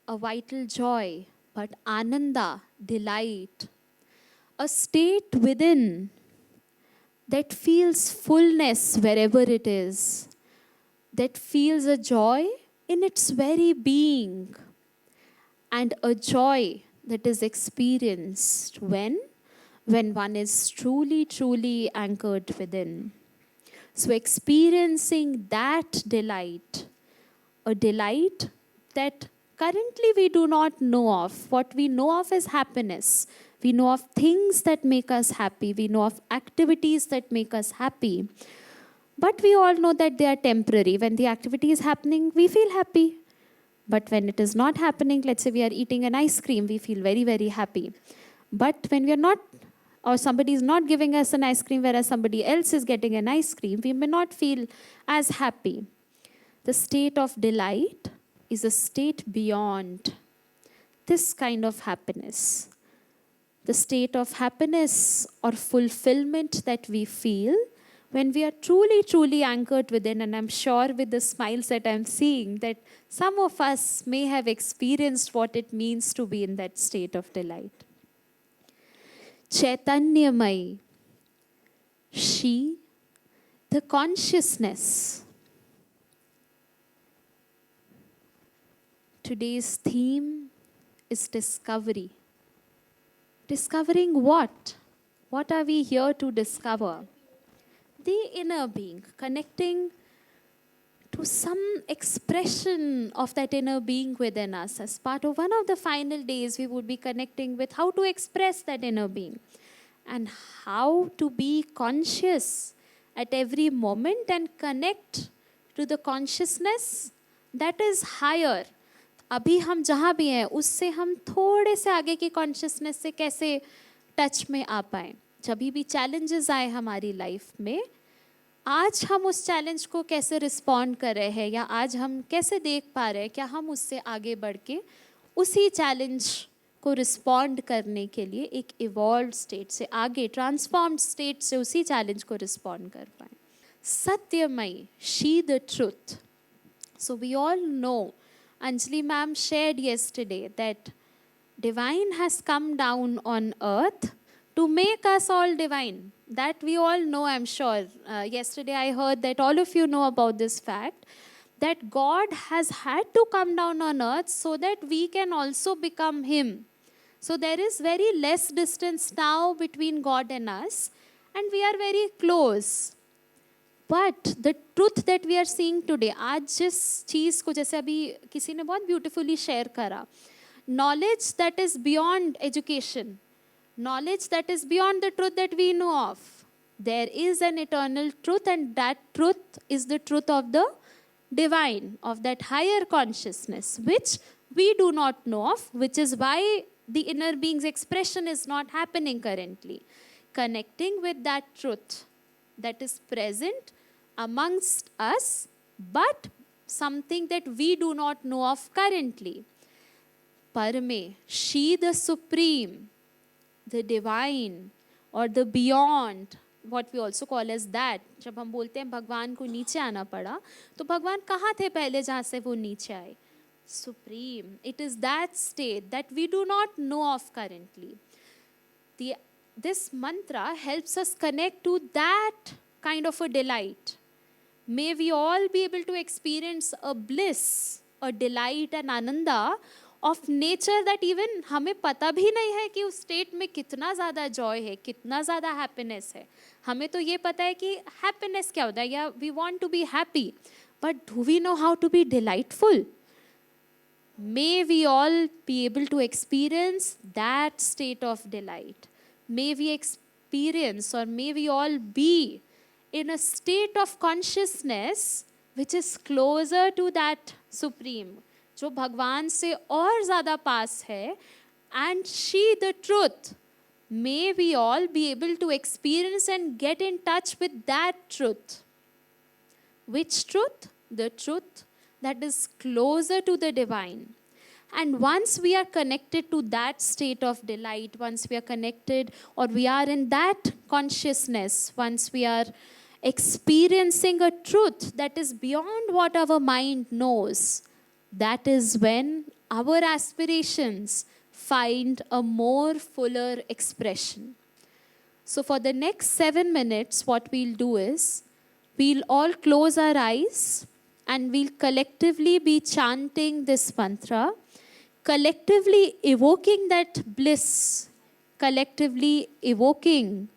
a vital joy, but Ananda, delight. A state within that feels fullness wherever it is, that feels a joy in its very being, and a joy that is experienced when one is truly anchored within. So experiencing that delight, a delight that currently we do not know of. What we know of is happiness. We know of things that make us happy. We know of activities that make us happy. But we all know that they are temporary. When the activity is happening, we feel happy. But when it is not happening, let's say we are eating an ice cream, we feel very happy. But when we are not, or somebody is not giving us an ice cream, whereas somebody else is getting an ice cream, we may not feel as happy. The state of delight is a state beyond this kind of happiness. The state of happiness or fulfillment that we feel when we are truly anchored within, and I'm sure with the smiles that I'm seeing that some of us may have experienced what it means to be in that state of delight. Chaitanyamai, she, the consciousness. Today's theme is discovery. Discovering what? What are we here to discover? The inner being, connecting to some expression of that inner being within us. As part of one of the final days, we would be connecting with how to express that inner being and how to be conscious at every moment and connect to the consciousness that is higher. अभी हम जहाँ भी हैं उससे हम थोड़े से आगे की कॉन्शियसनेस से कैसे टच में आ पाएँ. जब भी चैलेंजेस आए हमारी लाइफ में, आज हम उस चैलेंज को कैसे रिस्पॉन्ड कर रहे हैं या आज हम कैसे देख पा रहे हैं क्या हम उससे आगे बढ़ के उसी चैलेंज को रिस्पॉन्ड करने के लिए एक इवॉल्व स्टेट से आगे ट्रांसफॉर्म्ड स्टेट से उसी चैलेंज को रिस्पॉन्ड कर पाएँ. Satyamayi, she the truth. So we all know, Anjali ma'am shared yesterday that divine has come down on earth to make us all divine. That we all know, I'm sure. Yesterday I heard that all of you know about this fact, that God has had to come down on earth so that we can also become Him. So there is very less distance now between God and us, and we are very close. But the truth that we are seeing today, आज जिस चीज़ को जैसे अभी किसी ने बहुत beautifully share करा, knowledge that is beyond education, knowledge that is beyond the truth that we know of. There is an eternal truth, and that truth is the truth of the divine, of that higher consciousness, which we do not know of, which is why the inner being's expression is not happening currently. Connecting with that truth that is present amongst us, but something that we do not know of currently. Parame, she the supreme, the divine, or the beyond, what we also call as that. जब हम बोलते हैं भगवान को नीचे आना पड़ा, तो भगवान कहाँ थे पहले जहाँ से वो नीचे आए? Supreme. It is that state that we do not know of currently. This mantra helps us connect to that kind of a delight. May we all be able to experience a bliss, a delight and ananda of nature that even हमें पता भी नहीं है कि उस state में कितना ज़्यादा joy है, कितना ज़्यादा happiness है. हमें तो ये पता है कि happiness क्या होता है, या we want to be happy. But do we know how to be delightful? May we all be able to experience that state of delight. May we experience, or may we all be in a state of consciousness which is closer to that supreme, जो भगवान से और ज़्यादा पास है, and she the truth. May we all be able to experience and get in touch with that truth. Which truth? The truth that is closer to the divine. And once we are connected to that state of delight, once we are connected or we are in that consciousness, once we are experiencing a truth that is beyond what our mind knows, that is when our aspirations find a more fuller expression. So for the next 7 minutes, what we'll do is, we'll all close our eyes and we'll collectively be chanting this mantra, collectively evoking that bliss, collectively evoking,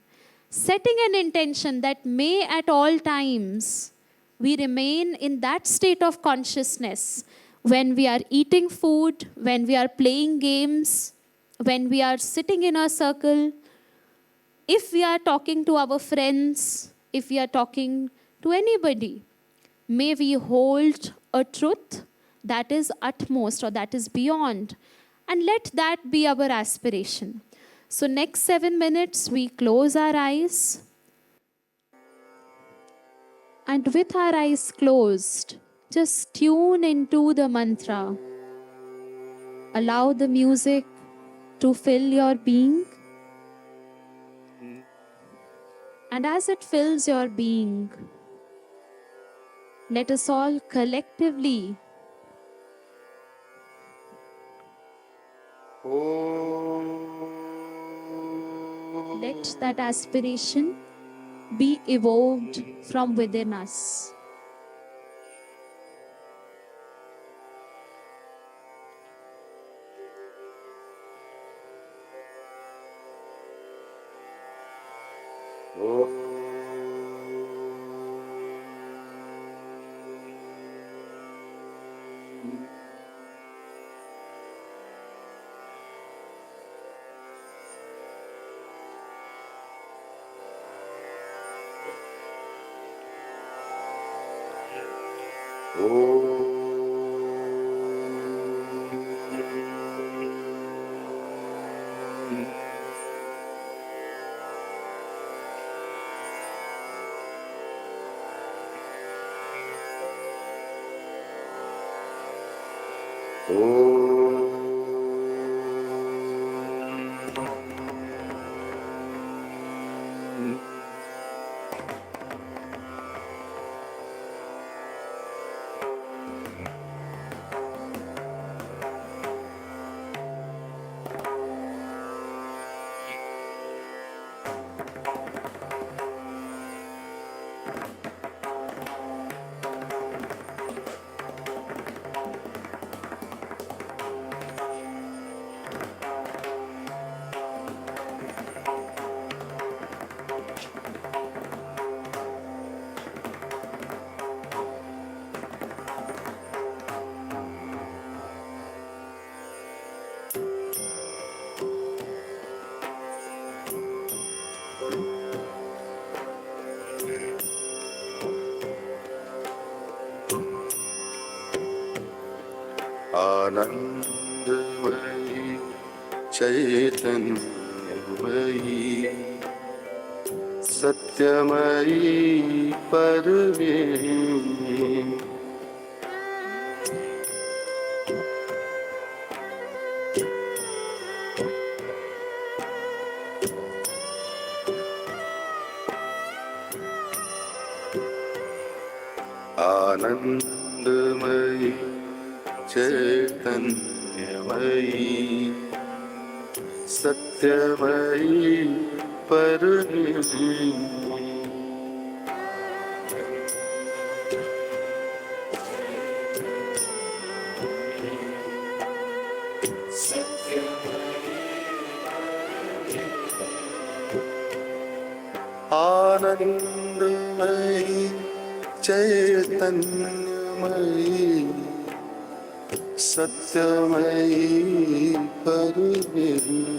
setting an intention that may at all times we remain in that state of consciousness when we are eating food, when we are playing games, when we are sitting in a circle, if we are talking to our friends, if we are talking to anybody. May we hold a truth that is utmost or that is beyond, and let that be our aspiration. So next 7 minutes, we close our eyes, and with our eyes closed, just tune into the mantra. Allow the music to fill your being. And as it fills your being, let us all collectively let that aspiration be evoked from within us. Anandamayi चैतन्यमयी सत्यमयी Parmeshwari Anandamayi चैतन्यमयी सत्यमयी Parmeshwari Anandamayi चैतन्यमयी सत्यमयी Parmeshwari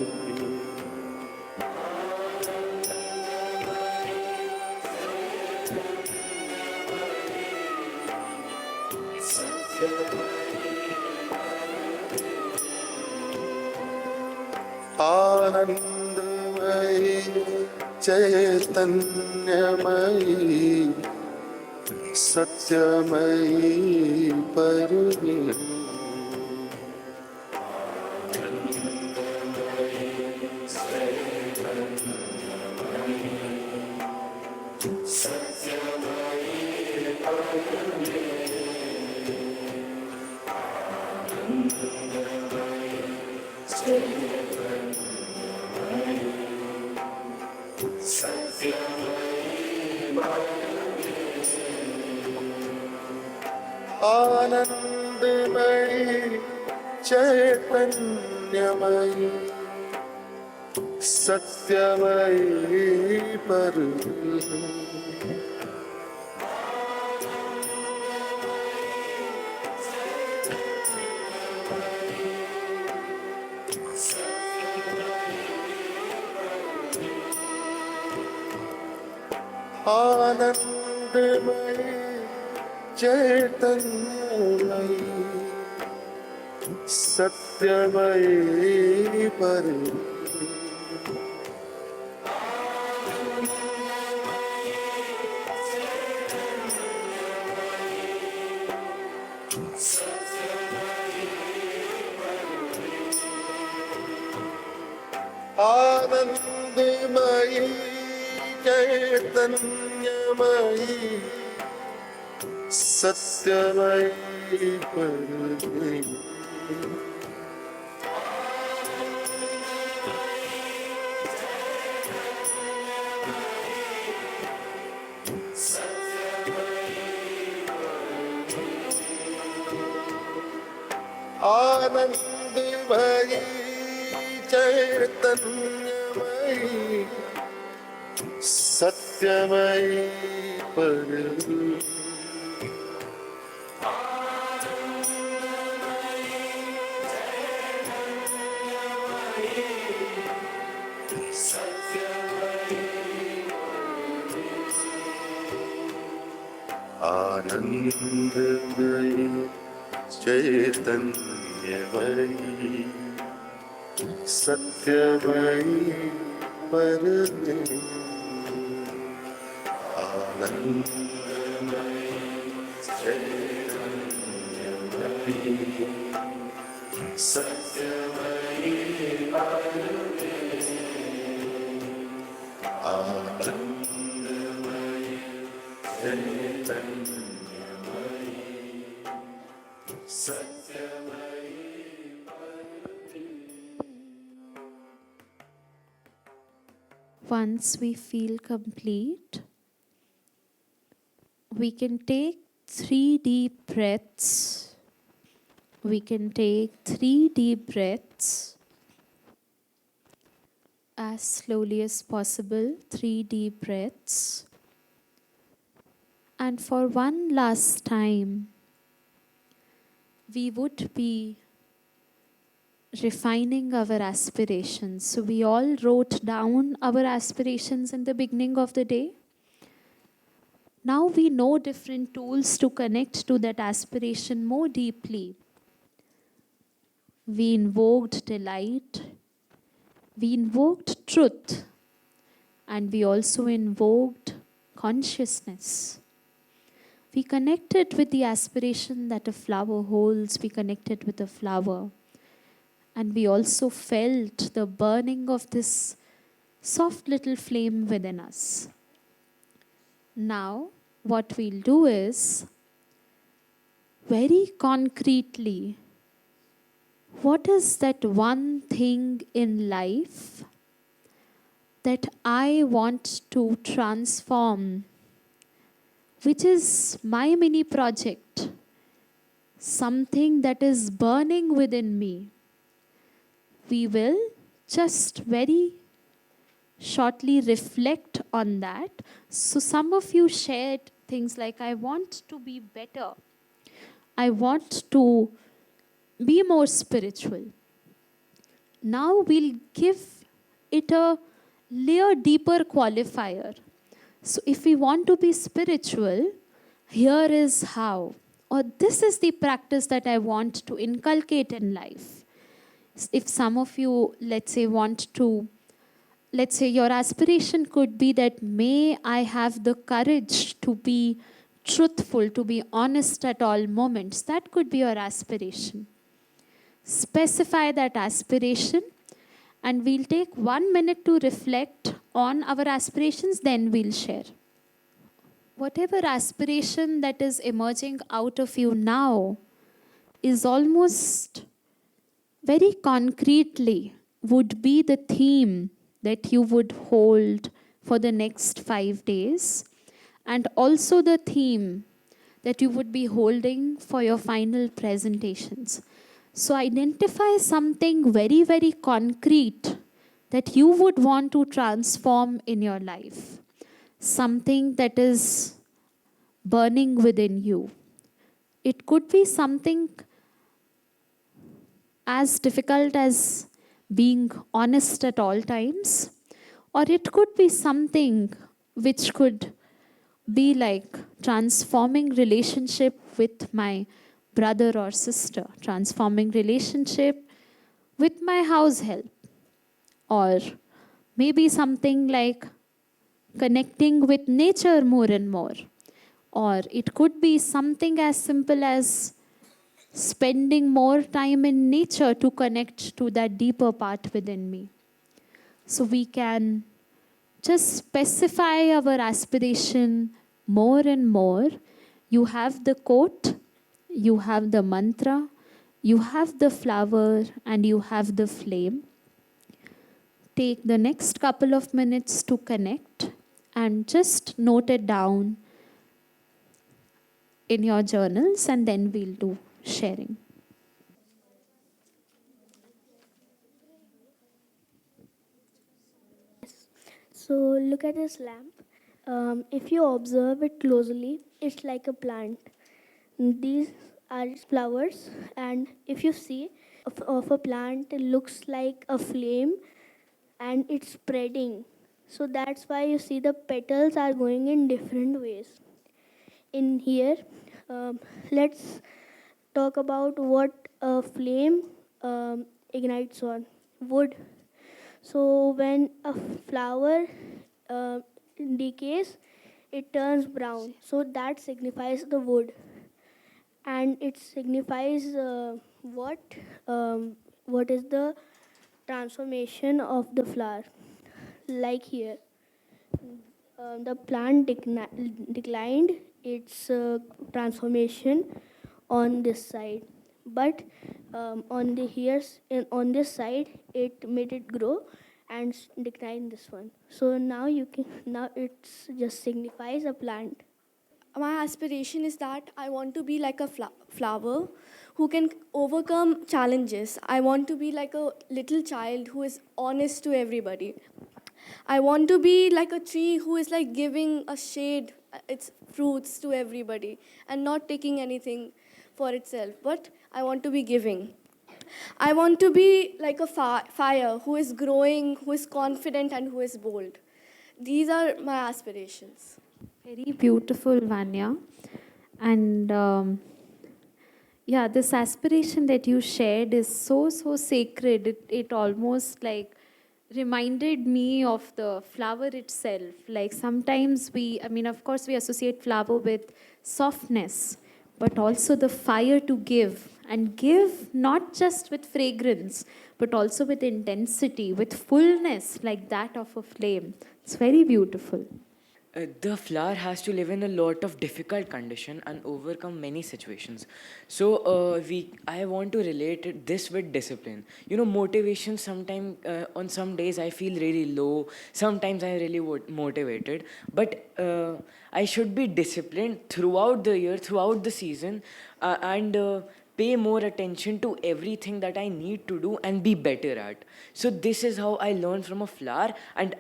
Anandamayi चैतन्यमयी सत्यमयी Parmeshwari Anandamayi चैतन्यमयी सत्यमयी Parmeshwari Anandamayi चैतन्यमयी सत्यमयी Parmeshwari Anandamayi चैतन्यमयी सत्यमयी Parmeshwari Anandamayi चैतन्यमयी सत्यमयी Parmeshwari Anandamayi चैतन्यमयी सत्यमयी Parmeshwari Anandamayi चैतन्यमयी सत्यमयी Parmeshwari Anandamayi चैतन्यमयी सत्यमयी Once we feel complete, we can take 3 deep breaths. We can take 3 deep breaths as slowly as possible, 3 deep breaths. And for one last time, we would be refining our aspirations. So we all wrote down our aspirations in the beginning of the day. Now we know different tools to connect to that aspiration more deeply. We invoked delight, we invoked truth, and we also invoked consciousness. We connected with the aspiration that a flower holds, we connected with a flower. And we also felt the burning of this soft little flame within us. Now, what we'll do is, very concretely, what is that one thing in life that I want to transform, which is my mini project, something that is burning within me? We will just very shortly reflect on that. So some of you shared things like, I want to be better. I want to be more spiritual. Now we'll give it a layer deeper qualifier. So if we want to be spiritual, here is how, or this is the practice that I want to inculcate in life. If some of you, let's say, let's say your aspiration could be that may I have the courage to be truthful, to be honest at all moments. That could be your aspiration. Specify that aspiration, and we'll take 1 minute to reflect on our aspirations, then we'll share. Whatever aspiration that is emerging out of you now is almost very concretely would be the theme that you would hold for the next 5 days, and also the theme that you would be holding for your final presentations. So identify something very, very concrete that you would want to transform in your life. Something that is burning within you. It could be something as difficult as being honest at all times, or it could be something which could be like transforming relationship with my brother or sister, transforming relationship with my house help, or maybe something like connecting with nature more and more, or it could be something as simple as spending more time in nature to connect to that deeper part within me. So we can just specify our aspiration more and more. You have the quote, you have the mantra, you have the flower, and you have the flame. Take the next couple of minutes to connect and just note it down in your journals, and then we'll do sharing. So look at this lamp. If you observe it closely, it's like a plant. These are its flowers, and if you see of a plant, it looks like a flame, and it's spreading. So that's why you see the petals are going in different ways. In here, let's talk about what a flame ignites on wood. So when a flower decays, it turns brown. So that signifies the wood, and it signifies what is the transformation of the flower. Like here, the plant declined its transformation on this side, but on this side it made it grow and decline this one. So now it's just signifies a plant. My aspiration is that I want to be like a flower who can overcome challenges. I want to be like a little child who is honest to everybody. I want to be like a tree who is like giving a shade, its fruits to everybody and not taking anything for itself, but I want to be giving. I want to be like a fire who is growing, who is confident, and who is bold. These are my aspirations. Very beautiful, Vanya. And yeah, this aspiration that you shared is so, so sacred. It almost like reminded me of the flower itself. Like sometimes of course, we associate flower with softness, but also the fire to give. And give not just with fragrance, but also with intensity, with fullness, like that of a flame. It's very beautiful. The flower has to live in a lot of difficult condition and overcome many situations. So I want to relate this with discipline. Motivation sometimes on some days I feel really low. Sometimes I'm really motivated. But I should be disciplined throughout the year, throughout the season, and pay more attention to everything that I need to do and be better at. So this is how I learned from a flower and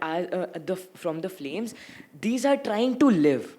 from the flames. These are trying to live.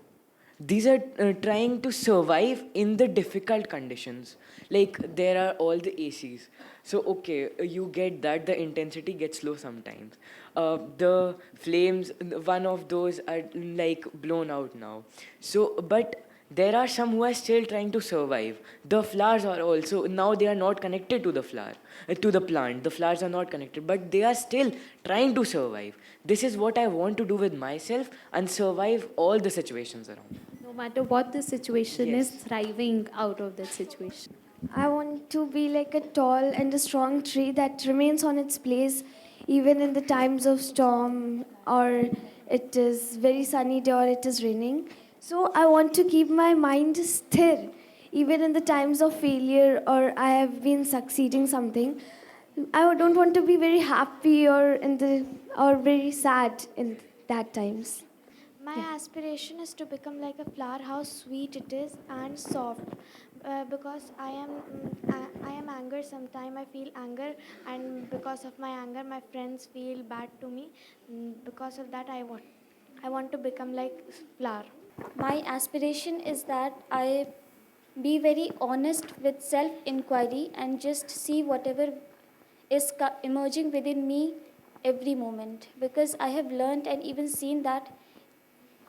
these are trying to survive in the difficult conditions. Like there are all the ACs. So okay, you get that the intensity gets low sometimes. The flames, one of those are like blown out now. So, but there are some who are still trying to survive. The flowers are also, now they are not connected to the flower, to the plant. The flowers are not connected, but they are still trying to survive. This is what I want to do with myself and survive all the situations around. No matter what the situation is, thriving out of that situation. I want to be like a tall and a strong tree that remains on its place even in the times of storm, or it is very sunny day, or it is raining. So I want to keep my mind stir even in the times of failure, or I have been succeeding something. I don't want to be very happy or very sad in that times. My aspiration is to become like a flower, how sweet it is and soft. Because I am anger sometimes. I feel anger, and because of my anger, my friends feel bad to me. Because of that, I want to become like flower. My aspiration is that I be very honest with self inquiry and just see whatever is emerging within me every moment, because I have learned and even seen that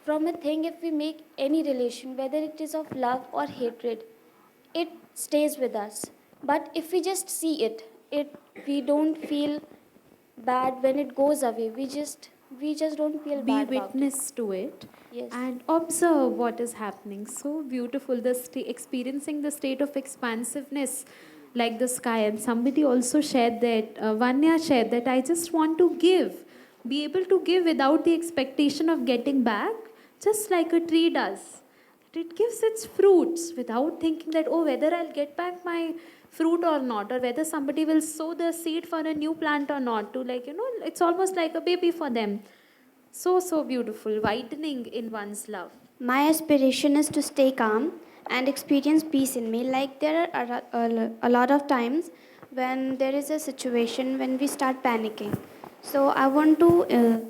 from a thing, if we make any relation, whether it is of love or hatred, it stays with us. But if we just see it we don't feel bad when it goes away. We just don't feel Be bad about it. witness to it. Yes. And observe what is happening. So beautiful, experiencing the state of expansiveness like the sky. And somebody also shared that, Vanya shared that, I just want to give, be able to give without the expectation of getting back, just like a tree does. It gives its fruits without thinking that, oh, whether I'll get back my fruit or not, or whether somebody will sow the seed for a new plant or not, to it's almost like a baby for them. So beautiful, widening in one's love. My aspiration is to stay calm and experience peace in me. Like there are a lot of times when there is a situation when we start panicking. So I want to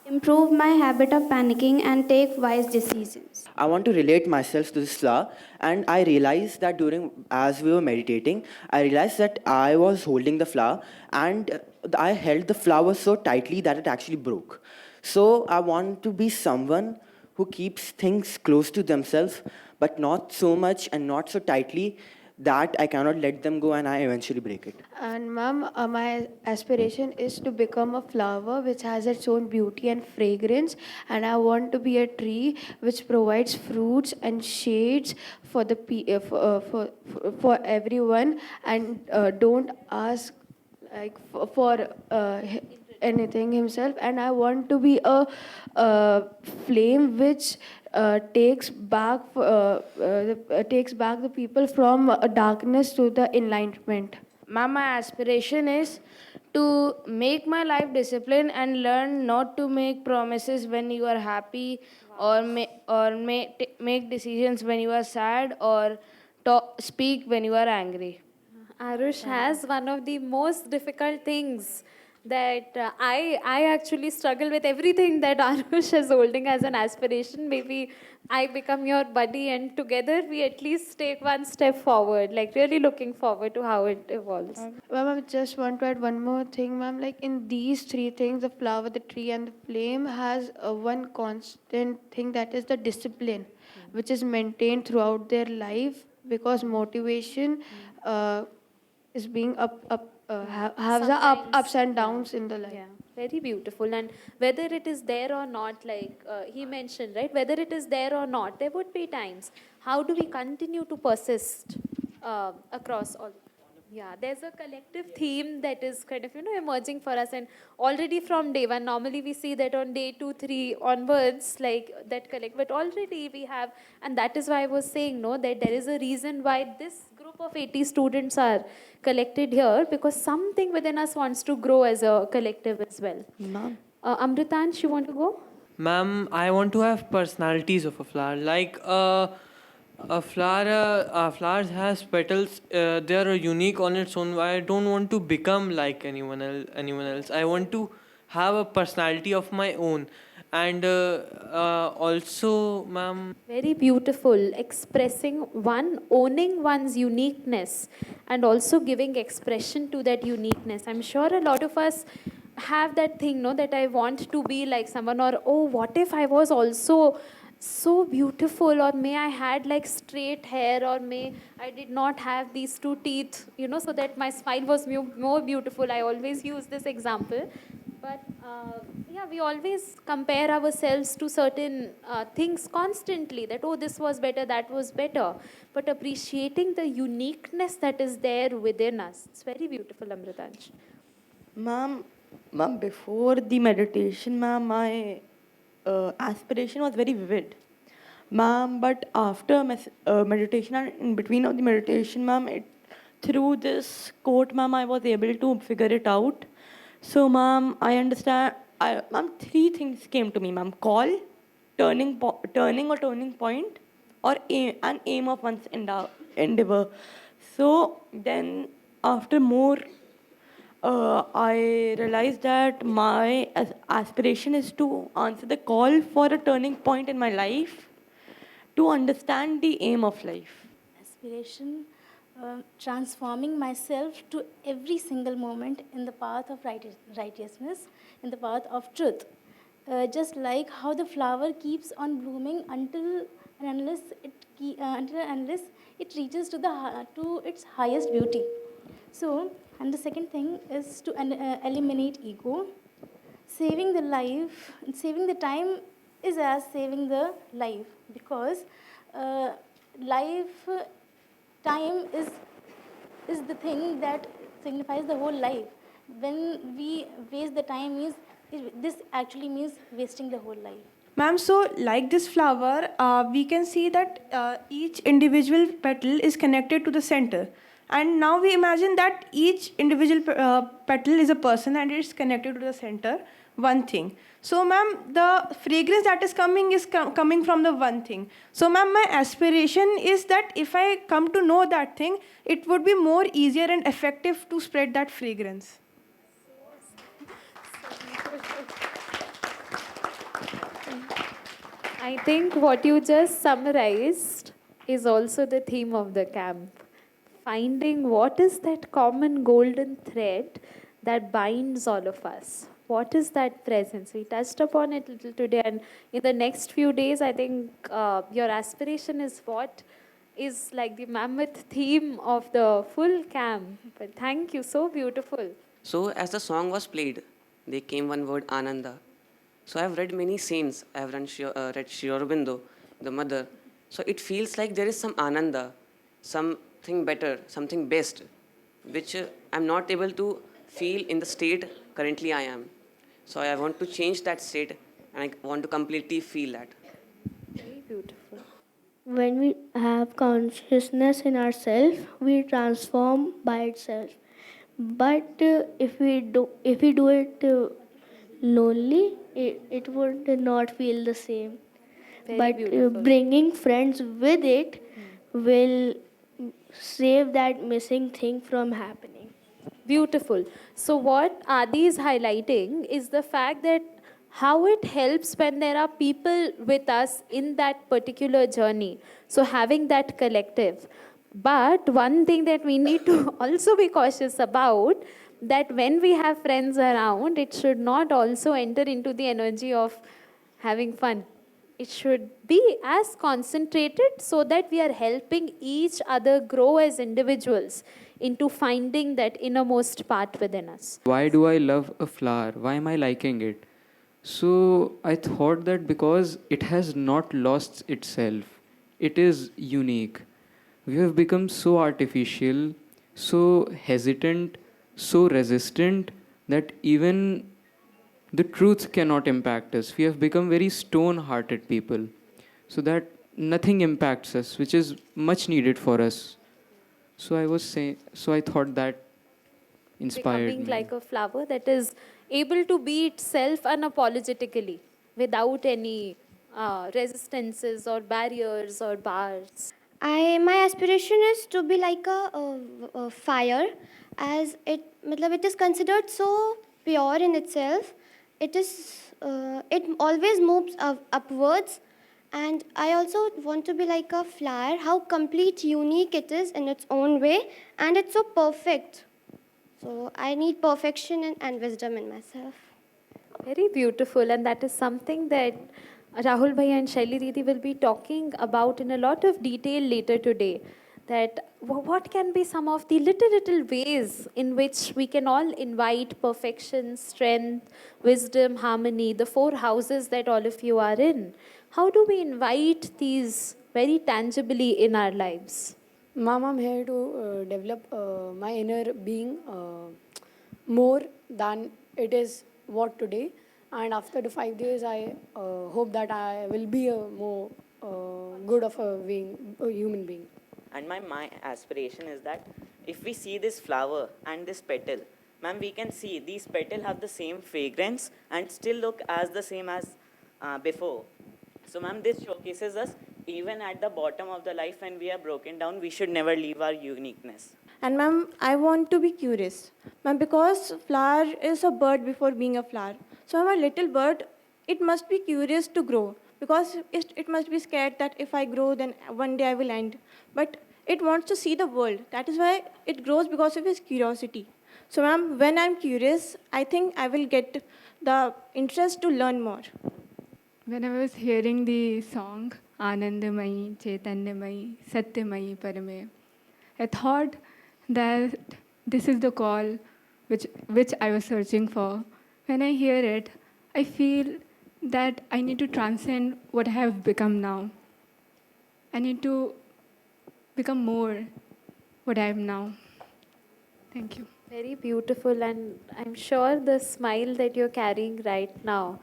improve my habit of panicking and take wise decisions. I want to relate myself to this flower, and I realized that as we were meditating, I realized that I was holding the flower, and I held the flower so tightly that it actually broke. So I want to be someone who keeps things close to themselves, but not so much and not so tightly that I cannot let them go and I eventually break it. And ma'am, my aspiration is to become a flower which has its own beauty and fragrance, and I want to be a tree which provides fruits and shades for the for everyone, and don't ask like for anything himself. And I want to be a flame which takes back the people from darkness to the enlightenment. Ma'am, my aspiration is to make my life discipline and learn not to make promises when you are happy, or make decisions when you are sad, or speak when you are angry. Arush has one of the most difficult things that I actually struggle with everything that Arush is holding as an aspiration. Maybe I become your buddy, and together we at least take one step forward, like really looking forward to how it evolves. Ma'am, I just want to add one more thing, ma'am. Like in these three things, the flower, the tree, and the flame has one constant thing, that is the discipline, which is maintained throughout their life, because motivation is being has the ups and downs in the life. Yeah, very beautiful. And whether it is there or not, like he mentioned, right? Whether it is there or not, there would be times. How do we continue to persist across all? Yeah, there's a collective theme that is kind of, emerging for us. And already from day one, normally we see that on day 2, 3 onwards, like that collect. But already we have, and that is why I was saying, no, that there is a reason why this group of 80 students are collected here, because something within us wants to grow as a collective as well. Ma'am. Amritansh, you want to go? Ma'am, I want to have personalities of a flower. Like a flower, flowers has petals. They are unique on its own. I don't want to become like anyone else. I want to have a personality of my own, and also, ma'am, Very beautiful. Expressing one, owning one's uniqueness, and also giving expression to that uniqueness. I'm sure a lot of us have that thing, no, that I want to be like someone, or oh, what if I was also so beautiful, or may I had like straight hair, or may I did not have these two teeth, so that my smile was more beautiful. I always use this example. But yeah, we always compare ourselves to certain things constantly, that oh, this was better, that was better. But appreciating the uniqueness that is there within us, it's very beautiful, Amritansh. Ma'am, before the meditation, ma'am, my aspiration was very vivid. Ma'am, but after meditation and in between of the meditation, ma'am, through this quote, ma'am, I was able to figure it out. So, ma'am, I understand. Ma'am, three things came to me, ma'am: call, turning or turning point, or an aim of one's endeavor. So then, after more, I realized that my aspiration is to answer the call for a turning point in my life, to understand the aim of life. Aspiration, transforming myself to every single moment in the path of righteousness, in the path of truth. Just like how the flower keeps on blooming until and unless it reaches to its highest beauty. So, and the second thing is to eliminate ego. Saving the life, saving the time is as saving the life, because life time is the thing that signifies the whole life. When we waste the time, this actually means wasting the whole life. Ma'am, so like this flower, we can see that each individual petal is connected to the center. And now we imagine that each individual petal is a person and it's connected to the center, one thing. So, ma'am, the fragrance that is coming coming from the one thing. So, ma'am, my aspiration is that if I come to know that thing, it would be more easier and effective to spread that fragrance. I think what you just summarized is also the theme of the camp. Finding what is that common golden thread that binds all of us. What is that presence? We touched upon it a little today, and in the next few days, I think your aspiration is what is like the mammoth theme of the full camp. But thank you, so beautiful. So, as the song was played, there came one word, Ananda. So, I've read many saints. I've read Sri Aurobindo, the mother. So, it feels like there is some Ananda, something better, something best, which I'm not able to feel in the state currently I am. So, I want to change that state and I want to completely feel that. Very beautiful. When we have consciousness in ourselves, we transform by itself. But if we do it lonely, it would not feel the same. Very But beautiful. bringing friends with it will save that missing thing from happening. Beautiful. So what Adi is highlighting is the fact that how it helps when there are people with us in that particular journey. So having that collective. But one thing that we need to also be cautious about, that when we have friends around, it should not also enter into the energy of having fun. It should be as concentrated so that we are helping each other grow as individuals into finding that innermost part within us. Why do I love a flower? Why am I liking it? So I thought that because it has not lost itself, it is unique. We have become so artificial, so hesitant, so resistant that even the truth cannot impact us. We have become very stone-hearted people, so that nothing impacts us, which is much needed for us. So I thought that inspired Becoming me. like a flower that is able to be itself unapologetically without any resistances or barriers or bars. My aspiration is to be like a fire, as it is considered so pure in itself, it always moves upwards. And I also want to be like a flower, how complete, unique it is in its own way, and it's so perfect. So I need perfection and wisdom in myself. Very beautiful, and that is something that Rahul Bhai and Shaili Didi will be talking about in a lot of detail later today. That what can be some of the little ways in which we can all invite perfection, strength, wisdom, harmony, the four houses that all of you are in. How do we invite these very tangibly in our lives? Mom, I'm here to develop my inner being more than it is what today. And after the 5 days, I hope that I will be a more good of a human being. And my aspiration is that if we see this flower and this petal, ma'am, we can see these petals have the same fragrance and still look as the same as before. So, ma'am, this showcases us even at the bottom of the life when we are broken down, we should never leave our uniqueness. And ma'am, I want to be curious. Ma'am, because flower is a bird before being a flower. So I'm a little bird, it must be curious to grow. Because it must be scared that if I grow, then one day I will end. But it wants to see the world. That is why it grows, because of its curiosity. So ma'am, when I'm curious, I think I will get the interest to learn more. When I was hearing the song Anandamayi, Chaitanyamayi, Satyamayi, Parame, I thought that this is the call which I was searching for. When I hear it, I feel that I need to transcend what I have become now. I need to become more what I am now. Thank you. Very beautiful, and I'm sure the smile that you're carrying right now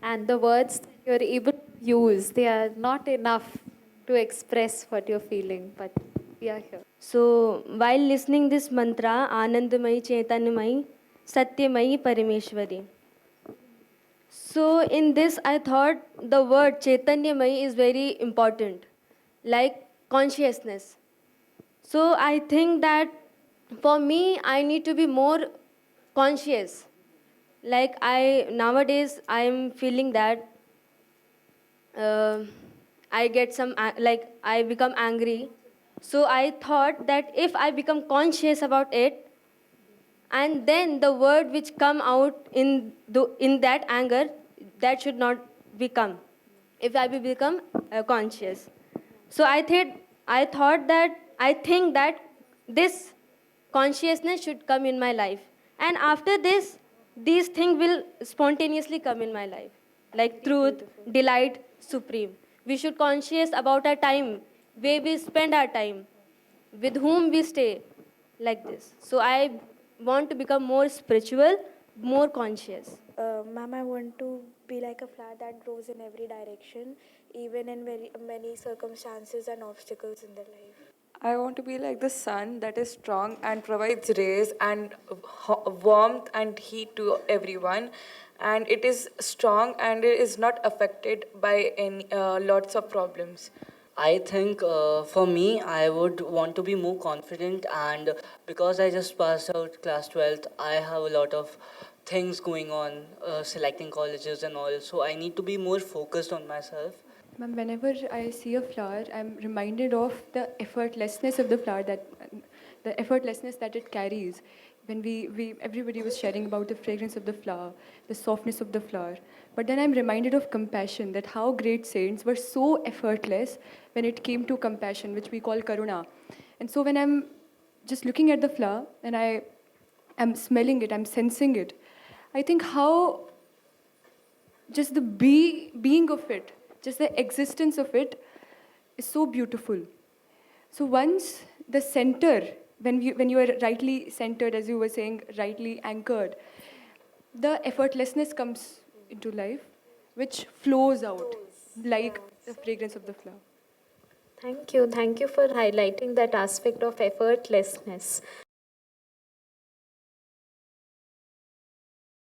and the words that you're able to use, they are not enough to express what you're feeling, but we are here. So while listening this mantra, Anandamayi, Chaitanyamayi, Satyamayi, Parameshwari. So in this, I thought the word Chaitanyamayi is very important, like consciousness. So I think that for me, I need to be more conscious. Like nowadays, I'm feeling that I get I become angry. So I thought that if I become conscious about it, and then the word which come out in that anger, that should not become, if I will become conscious. So I think that this consciousness should come in my life. And after this, these things will spontaneously come in my life. Like truth, delight, supreme. We should conscious about our time, where we spend our time, with whom we stay, like this. So I want to become more spiritual, more conscious. Ma'am, I want to be like a flower that grows in every direction, even in very many circumstances and obstacles in the life. I want to be like the sun that is strong and provides rays and warmth and heat to everyone. And it is strong and it is not affected by any lots of problems. I think for me, I would want to be more confident, and because I just passed out class 12th, I have a lot of things going on, selecting colleges and all, so I need to be more focused on myself. Ma'am, whenever I see a flower, I'm reminded of the effortlessness of the flower, the effortlessness that it carries. When everybody was sharing about the fragrance of the flower, the softness of the flower. But then I'm reminded of compassion, that how great saints were so effortless when it came to compassion, which we call karuna. And so when I'm just looking at the flower and I am smelling it, I'm sensing it, I think how just the being of it, just the existence of it is so beautiful. So once the center, when you are rightly centered, as you were saying, rightly anchored, the effortlessness comes into life, which flows out like the fragrance of the flower. Thank you for highlighting that aspect of effortlessness.